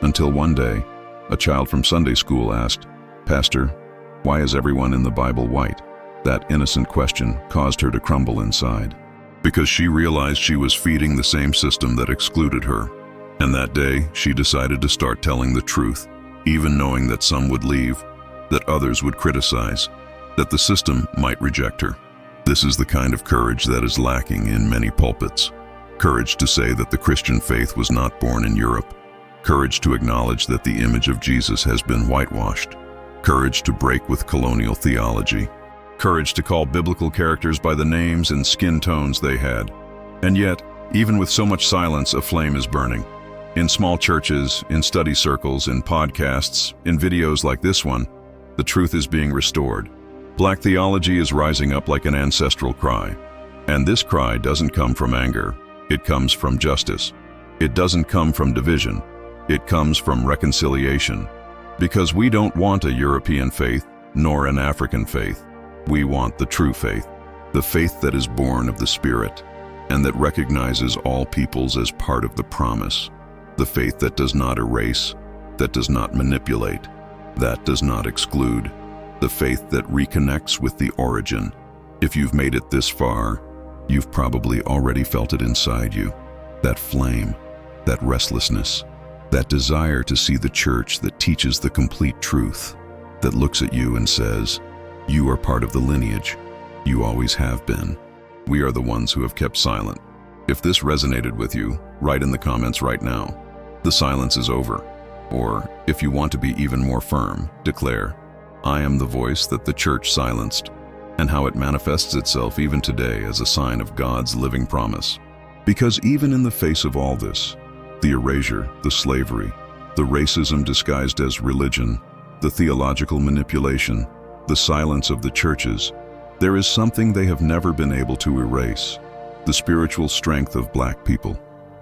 until one day, a child from Sunday school asked, "Pastor, why is everyone in the Bible white?" That innocent question caused her to crumble inside, because she realized she was feeding the same system that excluded her. And that day, she decided to start telling the truth, even knowing that some would leave, that others would criticize, that the system might reject her. This is the kind of courage that is lacking in many pulpits. Courage to say that the Christian faith was not born in Europe. Courage to acknowledge that the image of Jesus has been whitewashed. Courage to break with colonial theology. Courage to call biblical characters by the names and skin tones they had. And yet, even with so much silence, a flame is burning. In small churches, in study circles, in podcasts, in videos like this one, the truth is being restored. Black theology is rising up like an ancestral cry. And this cry doesn't come from anger. It comes from justice. It doesn't come from division. It comes from reconciliation. Because we don't want a European faith, nor an African faith. We want the true faith, the faith that is born of the Spirit, and that recognizes all peoples as part of the promise. The faith that does not erase, that does not manipulate, that does not exclude. The faith that reconnects with the origin. If you've made it this far, you've probably already felt it inside you. That flame, that restlessness, that desire to see the church that teaches the complete truth, that looks at you and says, "You are part of the lineage. You always have been." We are the ones who have kept silent. If this resonated with you, write in the comments right now, "The silence is over." Or, if you want to be even more firm, declare, "I am the voice that the church silenced," and how it manifests itself even today as a sign of God's living promise. Because even in the face of all this, the erasure, the slavery, the racism disguised as religion, the theological manipulation, the silence of the churches, there is something they have never been able to erase: the spiritual strength of Black people,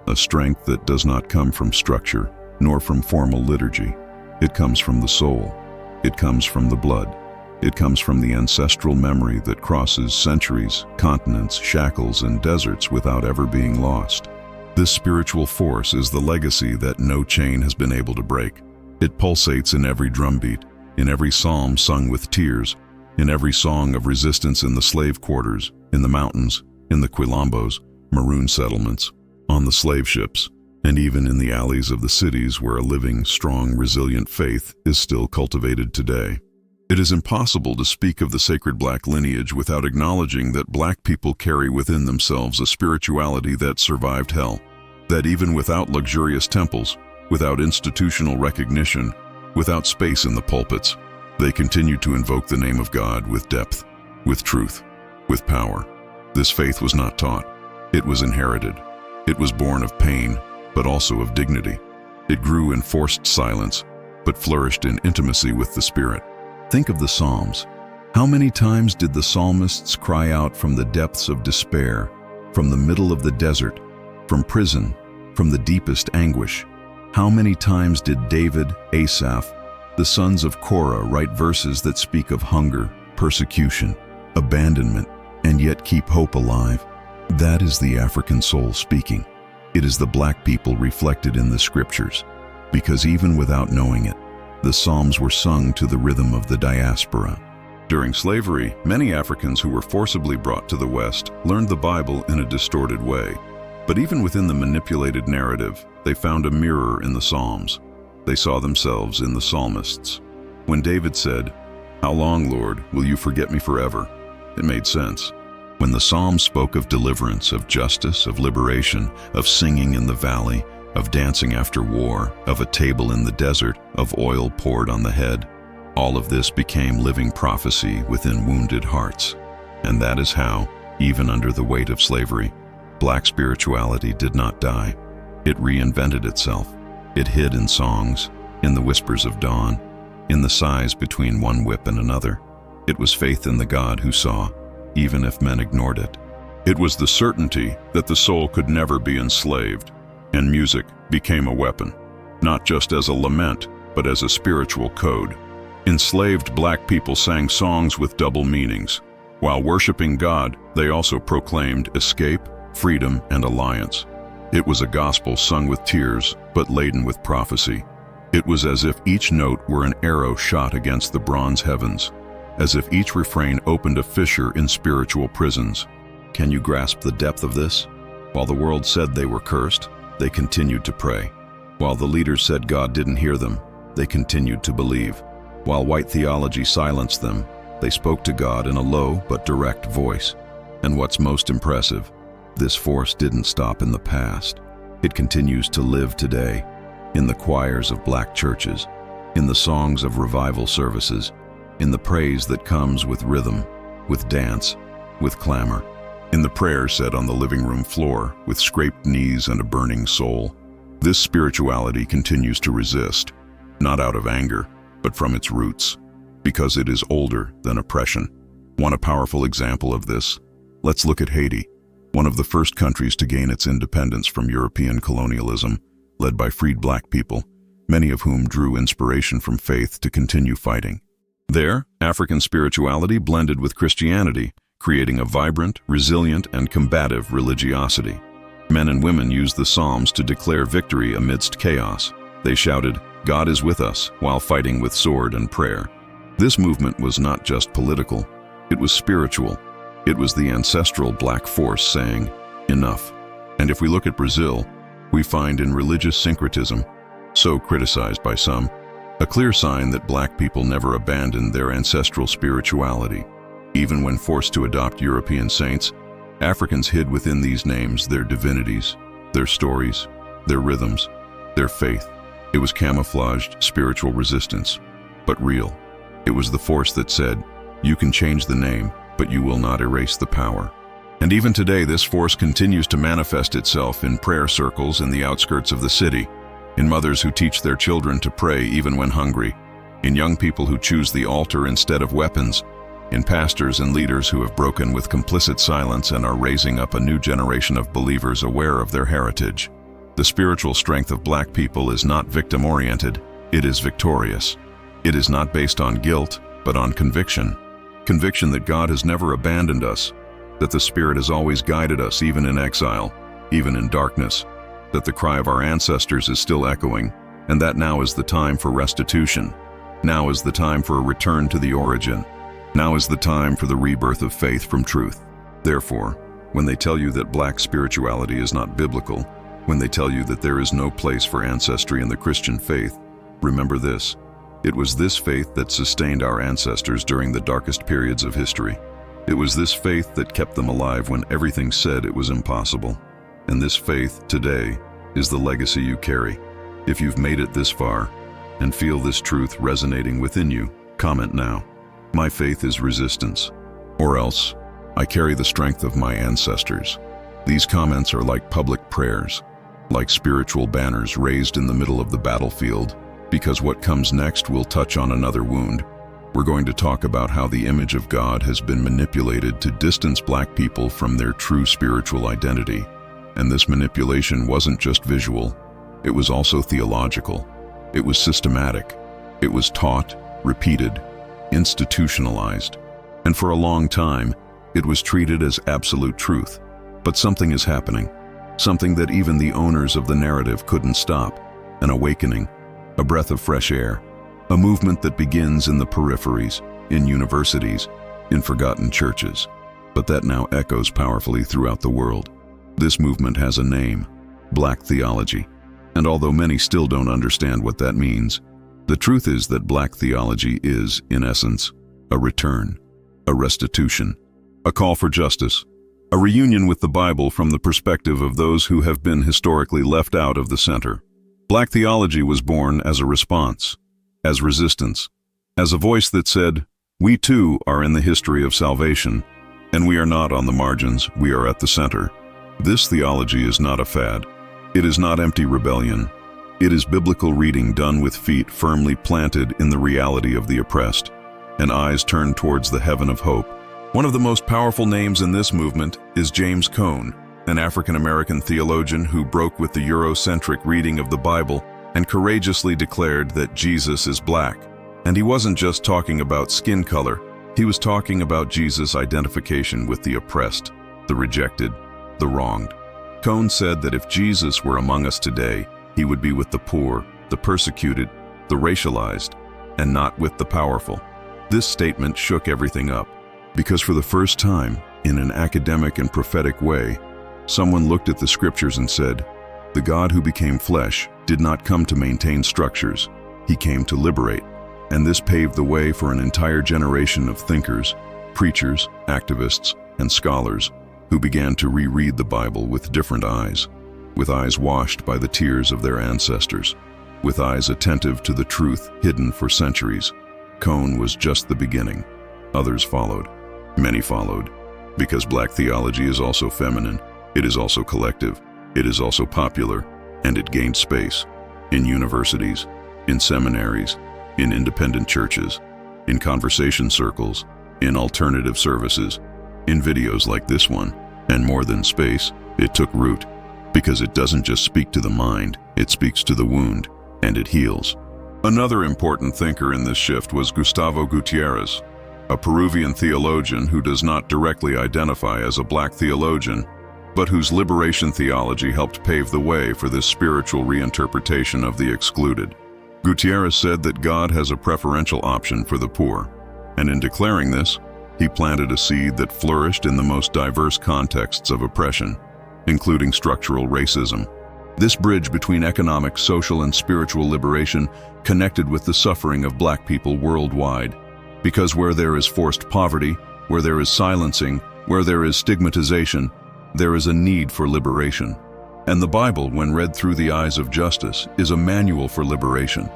a strength that does not come from structure, nor from formal liturgy. It comes from the soul. It comes from the blood. It comes from the ancestral memory that crosses centuries, continents, shackles, and deserts without ever being lost. This spiritual force is the legacy that no chain has been able to break. It pulsates in every drumbeat, in every psalm sung with tears, in every song of resistance in the slave quarters, in the mountains, in the quilombos, maroon settlements, on the slave ships, and even in the alleys of the cities where a living, strong, resilient faith is still cultivated today. It is impossible to speak of the sacred Black lineage without acknowledging that Black people carry within themselves a spirituality that survived hell. That even without luxurious temples, without institutional recognition, without space in the pulpits, they continued to invoke the name of God with depth, with truth, with power. This faith was not taught. It was inherited. It was born of pain, but also of dignity. It grew in forced silence, but flourished in intimacy with the Spirit. Think of the Psalms. How many times did the psalmists cry out from the depths of despair, from the middle of the desert, from prison, from the deepest anguish? How many times did David, Asaph, the sons of Korah write verses that speak of hunger, persecution, abandonment, and yet keep hope alive? That is the African soul speaking. It is the black people reflected in the scriptures, because even without knowing it, the Psalms were sung to the rhythm of the diaspora. During slavery, many Africans who were forcibly brought to the West learned the Bible in a distorted way. But even within the manipulated narrative, they found a mirror in the Psalms. They saw themselves in the psalmists. When David said, "How long, Lord, will you forget me forever?" it made sense. When the Psalms spoke of deliverance, of justice, of liberation, of singing in the valley, of dancing after war, of a table in the desert, of oil poured on the head, all of this became living prophecy within wounded hearts. And that is how, even under the weight of slavery, black spirituality did not die. It reinvented itself. It hid in songs, in the whispers of dawn, in the sighs between one whip and another. It was faith in the God who saw, even if men ignored it. It was the certainty that the soul could never be enslaved, and music became a weapon, not just as a lament, but as a spiritual code. Enslaved black people sang songs with double meanings. While worshiping God, they also proclaimed escape, freedom, and alliance. It was a gospel sung with tears, but laden with prophecy. It was as if each note were an arrow shot against the bronze heavens, as if each refrain opened a fissure in spiritual prisons. Can you grasp the depth of this? While the world said they were cursed, they continued to pray. While the leaders said God didn't hear them, they continued to believe. While white theology silenced them, they spoke to God in a low but direct voice. And what's most impressive, this force didn't stop in the past. It continues to live today, in the choirs of black churches, in the songs of revival services, in the praise that comes with rhythm, with dance, with clamor, in the prayers said on the living room floor with scraped knees and a burning soul. This spirituality continues to resist, not out of anger, but from its roots, because it is older than oppression. Want a powerful example of this? Let's look at Haiti, one of the first countries to gain its independence from European colonialism, led by freed black people, many of whom drew inspiration from faith to continue fighting. There, African spirituality blended with Christianity, creating a vibrant, resilient, and combative religiosity. Men and women used the Psalms to declare victory amidst chaos. They shouted, "God is with us," while fighting with sword and prayer. This movement was not just political, it was spiritual. It was the ancestral black force saying, "Enough." And if we look at Brazil, we find in religious syncretism, so criticized by some, a clear sign that black people never abandoned their ancestral spirituality. Even when forced to adopt European saints, Africans hid within these names their divinities, their stories, their rhythms, their faith. It was camouflaged spiritual resistance, but real. It was the force that said, "You can change the name, but you will not erase the power." And even today, this force continues to manifest itself in prayer circles in the outskirts of the city, in mothers who teach their children to pray even when hungry, in young people who choose the altar instead of weapons, in pastors and leaders who have broken with complicit silence and are raising up a new generation of believers aware of their heritage. The spiritual strength of black people is not victim-oriented, it is victorious. It is not based on guilt, but on conviction. Conviction that God has never abandoned us, that the Spirit has always guided us even in exile, even in darkness, that the cry of our ancestors is still echoing, and that now is the time for restitution. Now is the time for a return to the origin. Now is the time for the rebirth of faith from truth. Therefore, when they tell you that black spirituality is not biblical, when they tell you that there is no place for ancestry in the Christian faith, remember this: it was this faith that sustained our ancestors during the darkest periods of history. It was this faith that kept them alive when everything said it was impossible. And this faith, today, is the legacy you carry. If you've made it this far and feel this truth resonating within you, comment now. My faith is resistance. Or else, I carry the strength of my ancestors. These comments are like public prayers, like spiritual banners raised in the middle of the battlefield, because what comes next will touch on another wound. We're going to talk about how the image of God has been manipulated to distance Black people from their true spiritual identity. And this manipulation wasn't just visual, it was also theological. It was systematic. It was taught, repeated, institutionalized. And for a long time, it was treated as absolute truth. But something is happening, something that even the owners of the narrative couldn't stop. An awakening, a breath of fresh air, a movement that begins in the peripheries, in universities, in forgotten churches, but that now echoes powerfully throughout the world. This movement has a name, Black theology. And although many still don't understand what that means, the truth is that Black theology is, in essence, a return, a restitution, a call for justice, a reunion with the Bible from the perspective of those who have been historically left out of the center. Black theology was born as a response, as resistance, as a voice that said, we too are in the history of salvation, and we are not on the margins, we are at the center. This theology is not a fad. It is not empty rebellion. It is biblical reading done with feet firmly planted in the reality of the oppressed, and eyes turned towards the heaven of hope. One of the most powerful names in this movement is James Cone, an African-American theologian who broke with the Eurocentric reading of the Bible and courageously declared that Jesus is Black. And he wasn't just talking about skin color, he was talking about Jesus' identification with the oppressed, the rejected, the wronged. Cone said that if Jesus were among us today, he would be with the poor, the persecuted, the racialized, and not with the powerful. This statement shook everything up, because for the first time, in an academic and prophetic way, someone looked at the scriptures and said, the God who became flesh did not come to maintain structures, he came to liberate. And this paved the way for an entire generation of thinkers, preachers, activists, and scholars who began to reread the Bible with different eyes, with eyes washed by the tears of their ancestors, with eyes attentive to the truth hidden for centuries. Cone was just the beginning. Others followed. Many followed. Because Black theology is also feminine, it is also collective, it is also popular, and it gained space in universities, in seminaries, in independent churches, in conversation circles, in alternative services, in videos like this one. And more than space, it took root, because it doesn't just speak to the mind, it speaks to the wound, and it heals. Another important thinker in this shift was Gustavo Gutierrez, a Peruvian theologian who does not directly identify as a Black theologian, but whose liberation theology helped pave the way for this spiritual reinterpretation of the excluded. Gutierrez said that God has a preferential option for the poor, and in declaring this, he planted a seed that flourished in the most diverse contexts of oppression, including structural racism. This bridge between economic, social, and spiritual liberation connected with the suffering of Black people worldwide. Because where there is forced poverty, where there is silencing, where there is stigmatization, there is a need for liberation. And the Bible, when read through the eyes of justice, is a manual for liberation.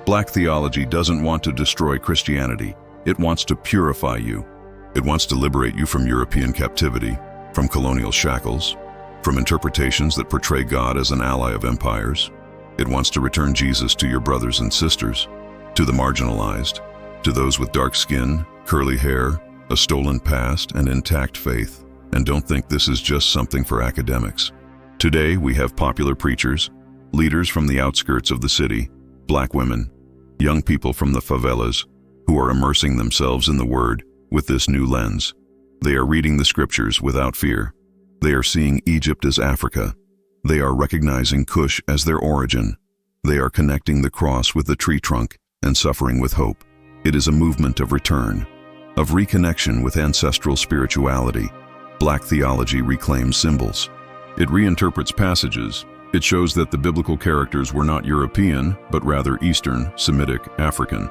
Black theology doesn't want to destroy Christianity. It wants to purify you. It wants to liberate you from European captivity, from colonial shackles, from interpretations that portray God as an ally of empires. It wants to return Jesus to your brothers and sisters, to the marginalized, to those with dark skin, curly hair, a stolen past, and intact faith. And don't think this is just something for academics. Today, we have popular preachers, leaders from the outskirts of the city, Black women, young people from the favelas, who are immersing themselves in the Word with this new lens. They are reading the scriptures without fear. They are seeing Egypt as Africa. They are recognizing Cush as their origin. They are connecting the cross with the tree trunk and suffering with hope. It is a movement of return, of reconnection with ancestral spirituality. Black theology reclaims symbols. It reinterprets passages. It shows that the biblical characters were not European, but rather Eastern, Semitic, African.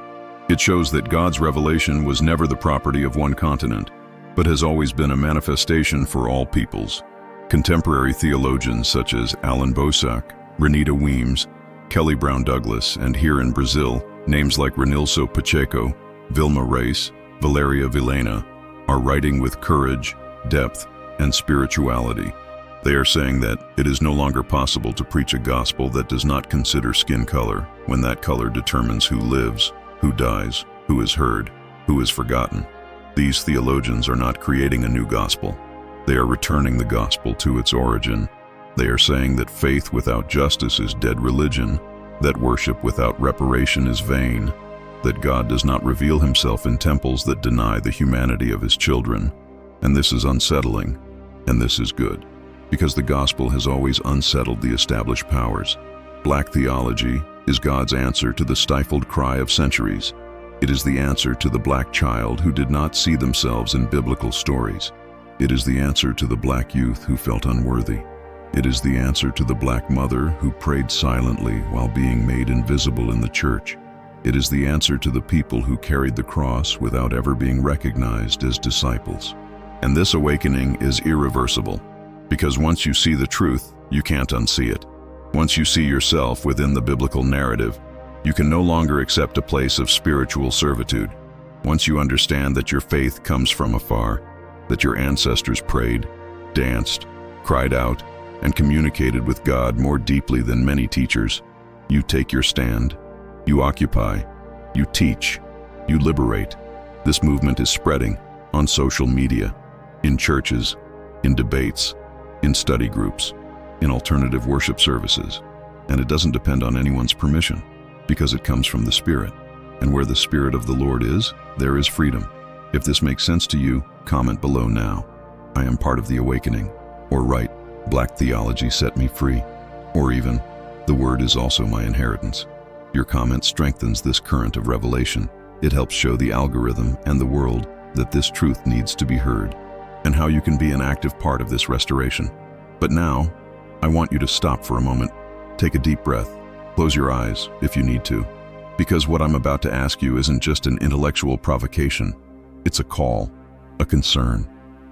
It shows that God's revelation was never the property of one continent, but has always been a manifestation for all peoples. Contemporary theologians such as Alan Bosak, Renita Weems, Kelly Brown Douglas, and here in Brazil, names like Renilson Pacheco, Vilma Reis, Valeria Vilhena are writing with courage, depth, and spirituality. They are saying that it is no longer possible to preach a gospel that does not consider skin color, when that color determines who lives, who dies, who is heard, who is forgotten. These theologians are not creating a new gospel. They are returning the gospel to its origin. They are saying that faith without justice is dead religion, that worship without reparation is vain, that God does not reveal himself in temples that deny the humanity of his children. And this is unsettling, and this is good, because the gospel has always unsettled the established powers. Black theology is God's answer to the stifled cry of centuries. It is the answer to the black child who did not see themselves in biblical stories. It is the answer to the black youth who felt unworthy. It is the answer to the black mother who prayed silently while being made invisible in the church. It is the answer to the people who carried the cross without ever being recognized as disciples. And this awakening is irreversible, because once you see the truth, you can't unsee it. Once you see yourself within the biblical narrative, you can no longer accept a place of spiritual servitude. Once you understand that your faith comes from afar, that your ancestors prayed, danced, cried out, and communicated with God more deeply than many teachers, you take your stand, you occupy, you teach, you liberate. This movement is spreading on social media, in churches, in debates, in study groups, in alternative worship services. And it doesn't depend on anyone's permission, because it comes from the Spirit. And where the Spirit of the Lord is, there is freedom. If this makes sense to you, comment below now. I am part of the awakening. Or write, Black theology set me free. Or even, the word is also my inheritance. Your comment strengthens this current of revelation. It helps show the algorithm and the world that this truth needs to be heard, and how you can be an active part of this restoration. But now, I want you to stop for a moment. Take a deep breath. Close your eyes if you need to. Because what I'm about to ask you isn't just an intellectual provocation. It's a call, a concern,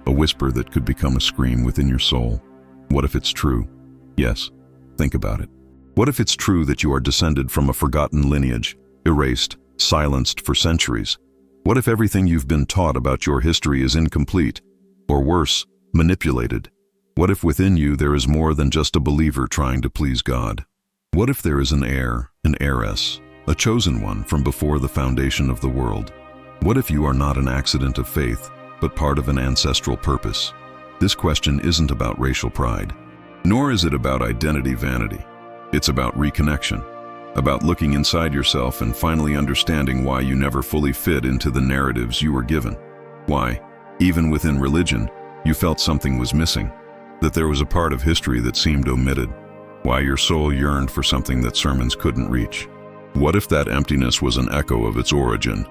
a whisper that could become a scream within your soul. What if it's true? Yes, think about it. What if it's true that you are descended from a forgotten lineage, erased, silenced for centuries? What if everything you've been taught about your history is incomplete, or worse, manipulated? What if within you there is more than just a believer trying to please God? What if there is an heir, an heiress, a chosen one from before the foundation of the world? What if you are not an accident of faith, but part of an ancestral purpose? This question isn't about racial pride, nor is it about identity vanity. It's about reconnection, about looking inside yourself and finally understanding why you never fully fit into the narratives you were given. Why, even within religion, you felt something was missing, that there was a part of history that seemed omitted. Why your soul yearned for something that sermons couldn't reach. What if that emptiness was an echo of its origin?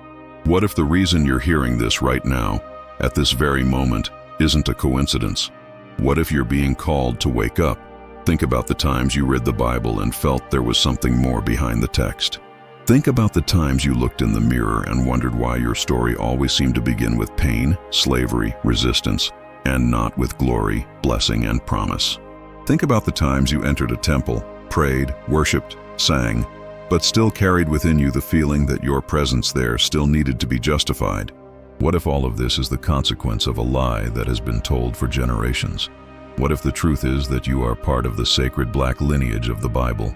What if the reason you're hearing this right now, at this very moment, isn't a coincidence? What if you're being called to wake up? Think about the times you read the Bible and felt there was something more behind the text. Think about the times you looked in the mirror and wondered why your story always seemed to begin with pain, slavery, resistance, and not with glory, blessing, and promise. Think about the times you entered a temple, prayed, worshiped, sang, but still carried within you the feeling that your presence there still needed to be justified. What if all of this is the consequence of a lie that has been told for generations? What if the truth is that you are part of the sacred black lineage of the Bible?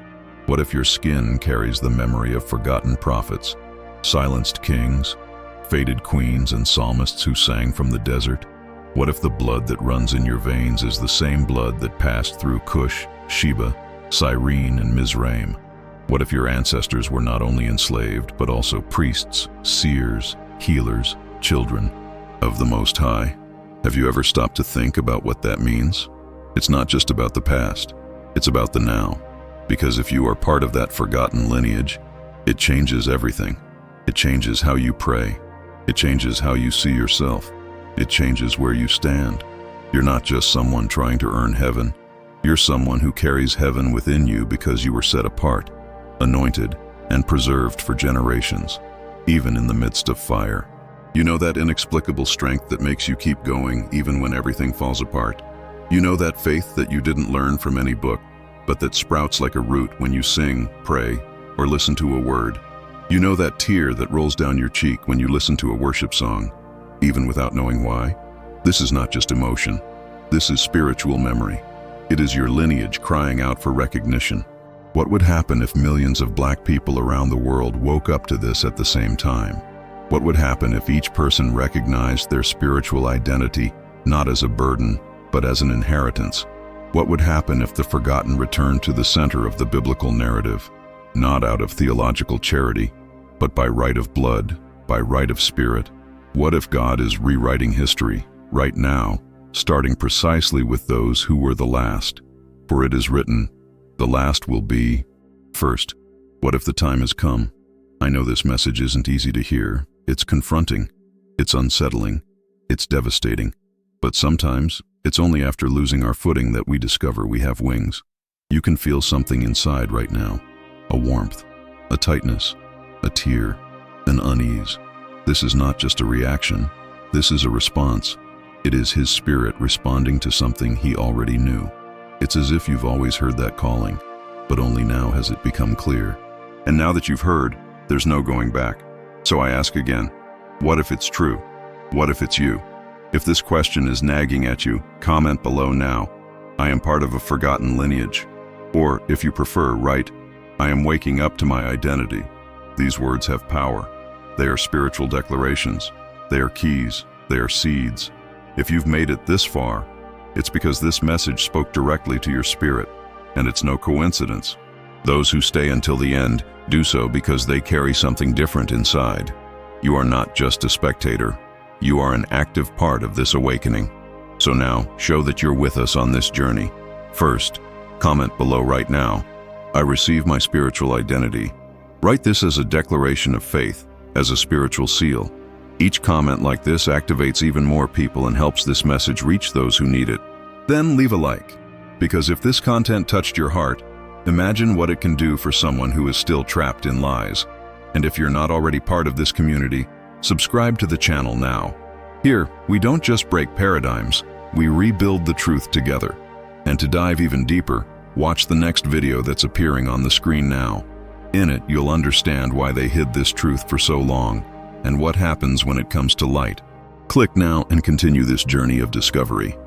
What if your skin carries the memory of forgotten prophets, silenced kings, faded queens, and psalmists who sang from the desert? What if the blood that runs in your veins is the same blood that passed through Cush, Sheba, Cyrene, and Mizraim? What if your ancestors were not only enslaved, but also priests, seers, healers, children of the Most High? Have you ever stopped to think about what that means? It's not just about the past, it's about the now. Because if you are part of that forgotten lineage, it changes everything. It changes how you pray. It changes how you see yourself. It changes where you stand. You're not just someone trying to earn heaven. You're someone who carries heaven within you because you were set apart, anointed, and preserved for generations, even in the midst of fire. You know that inexplicable strength that makes you keep going even when everything falls apart. You know that faith that you didn't learn from any book, but that sprouts like a root when you sing, pray, or listen to a word. You know that tear that rolls down your cheek when you listen to a worship song, even without knowing why? This is not just emotion. This is spiritual memory. It is your lineage crying out for recognition. What would happen if millions of black people around the world woke up to this at the same time? What would happen if each person recognized their spiritual identity not as a burden, but as an inheritance? What would happen if the forgotten returned to the center of the biblical narrative, not out of theological charity, but by right of blood, by right of spirit? What if God is rewriting history, right now, starting precisely with those who were the last? For it is written, the last will be first. What if the time has come? I know this message isn't easy to hear. It's confronting, it's unsettling, it's devastating. But sometimes, it's only after losing our footing that we discover we have wings. You can feel something inside right now. A warmth, a tightness, a tear, an unease. This is not just a reaction. This is a response. It is His Spirit responding to something He already knew. It's as if you've always heard that calling, but only now has it become clear. And now that you've heard, there's no going back. So I ask again, what if it's true? What if it's you? If this question is nagging at you, comment below now. I am part of a forgotten lineage. Or, if you prefer, write, I am waking up to my identity. These words have power. They are spiritual declarations. They are keys. They are seeds. If you've made it this far, it's because this message spoke directly to your spirit, and it's no coincidence. Those who stay until the end do so because they carry something different inside. You are not just a spectator. You are an active part of this awakening. So now, show that you're with us on this journey. First, comment below right now, I receive my spiritual identity. Write this as a declaration of faith, as a spiritual seal. Each comment like this activates even more people and helps this message reach those who need it. Then leave a like, because if this content touched your heart, imagine what it can do for someone who is still trapped in lies. And if you're not already part of this community, subscribe to the channel now. Here, we don't just break paradigms, we rebuild the truth together. And to dive even deeper, watch the next video that's appearing on the screen now. In it, you'll understand why they hid this truth for so long, and what happens when it comes to light. Click now and continue this journey of discovery.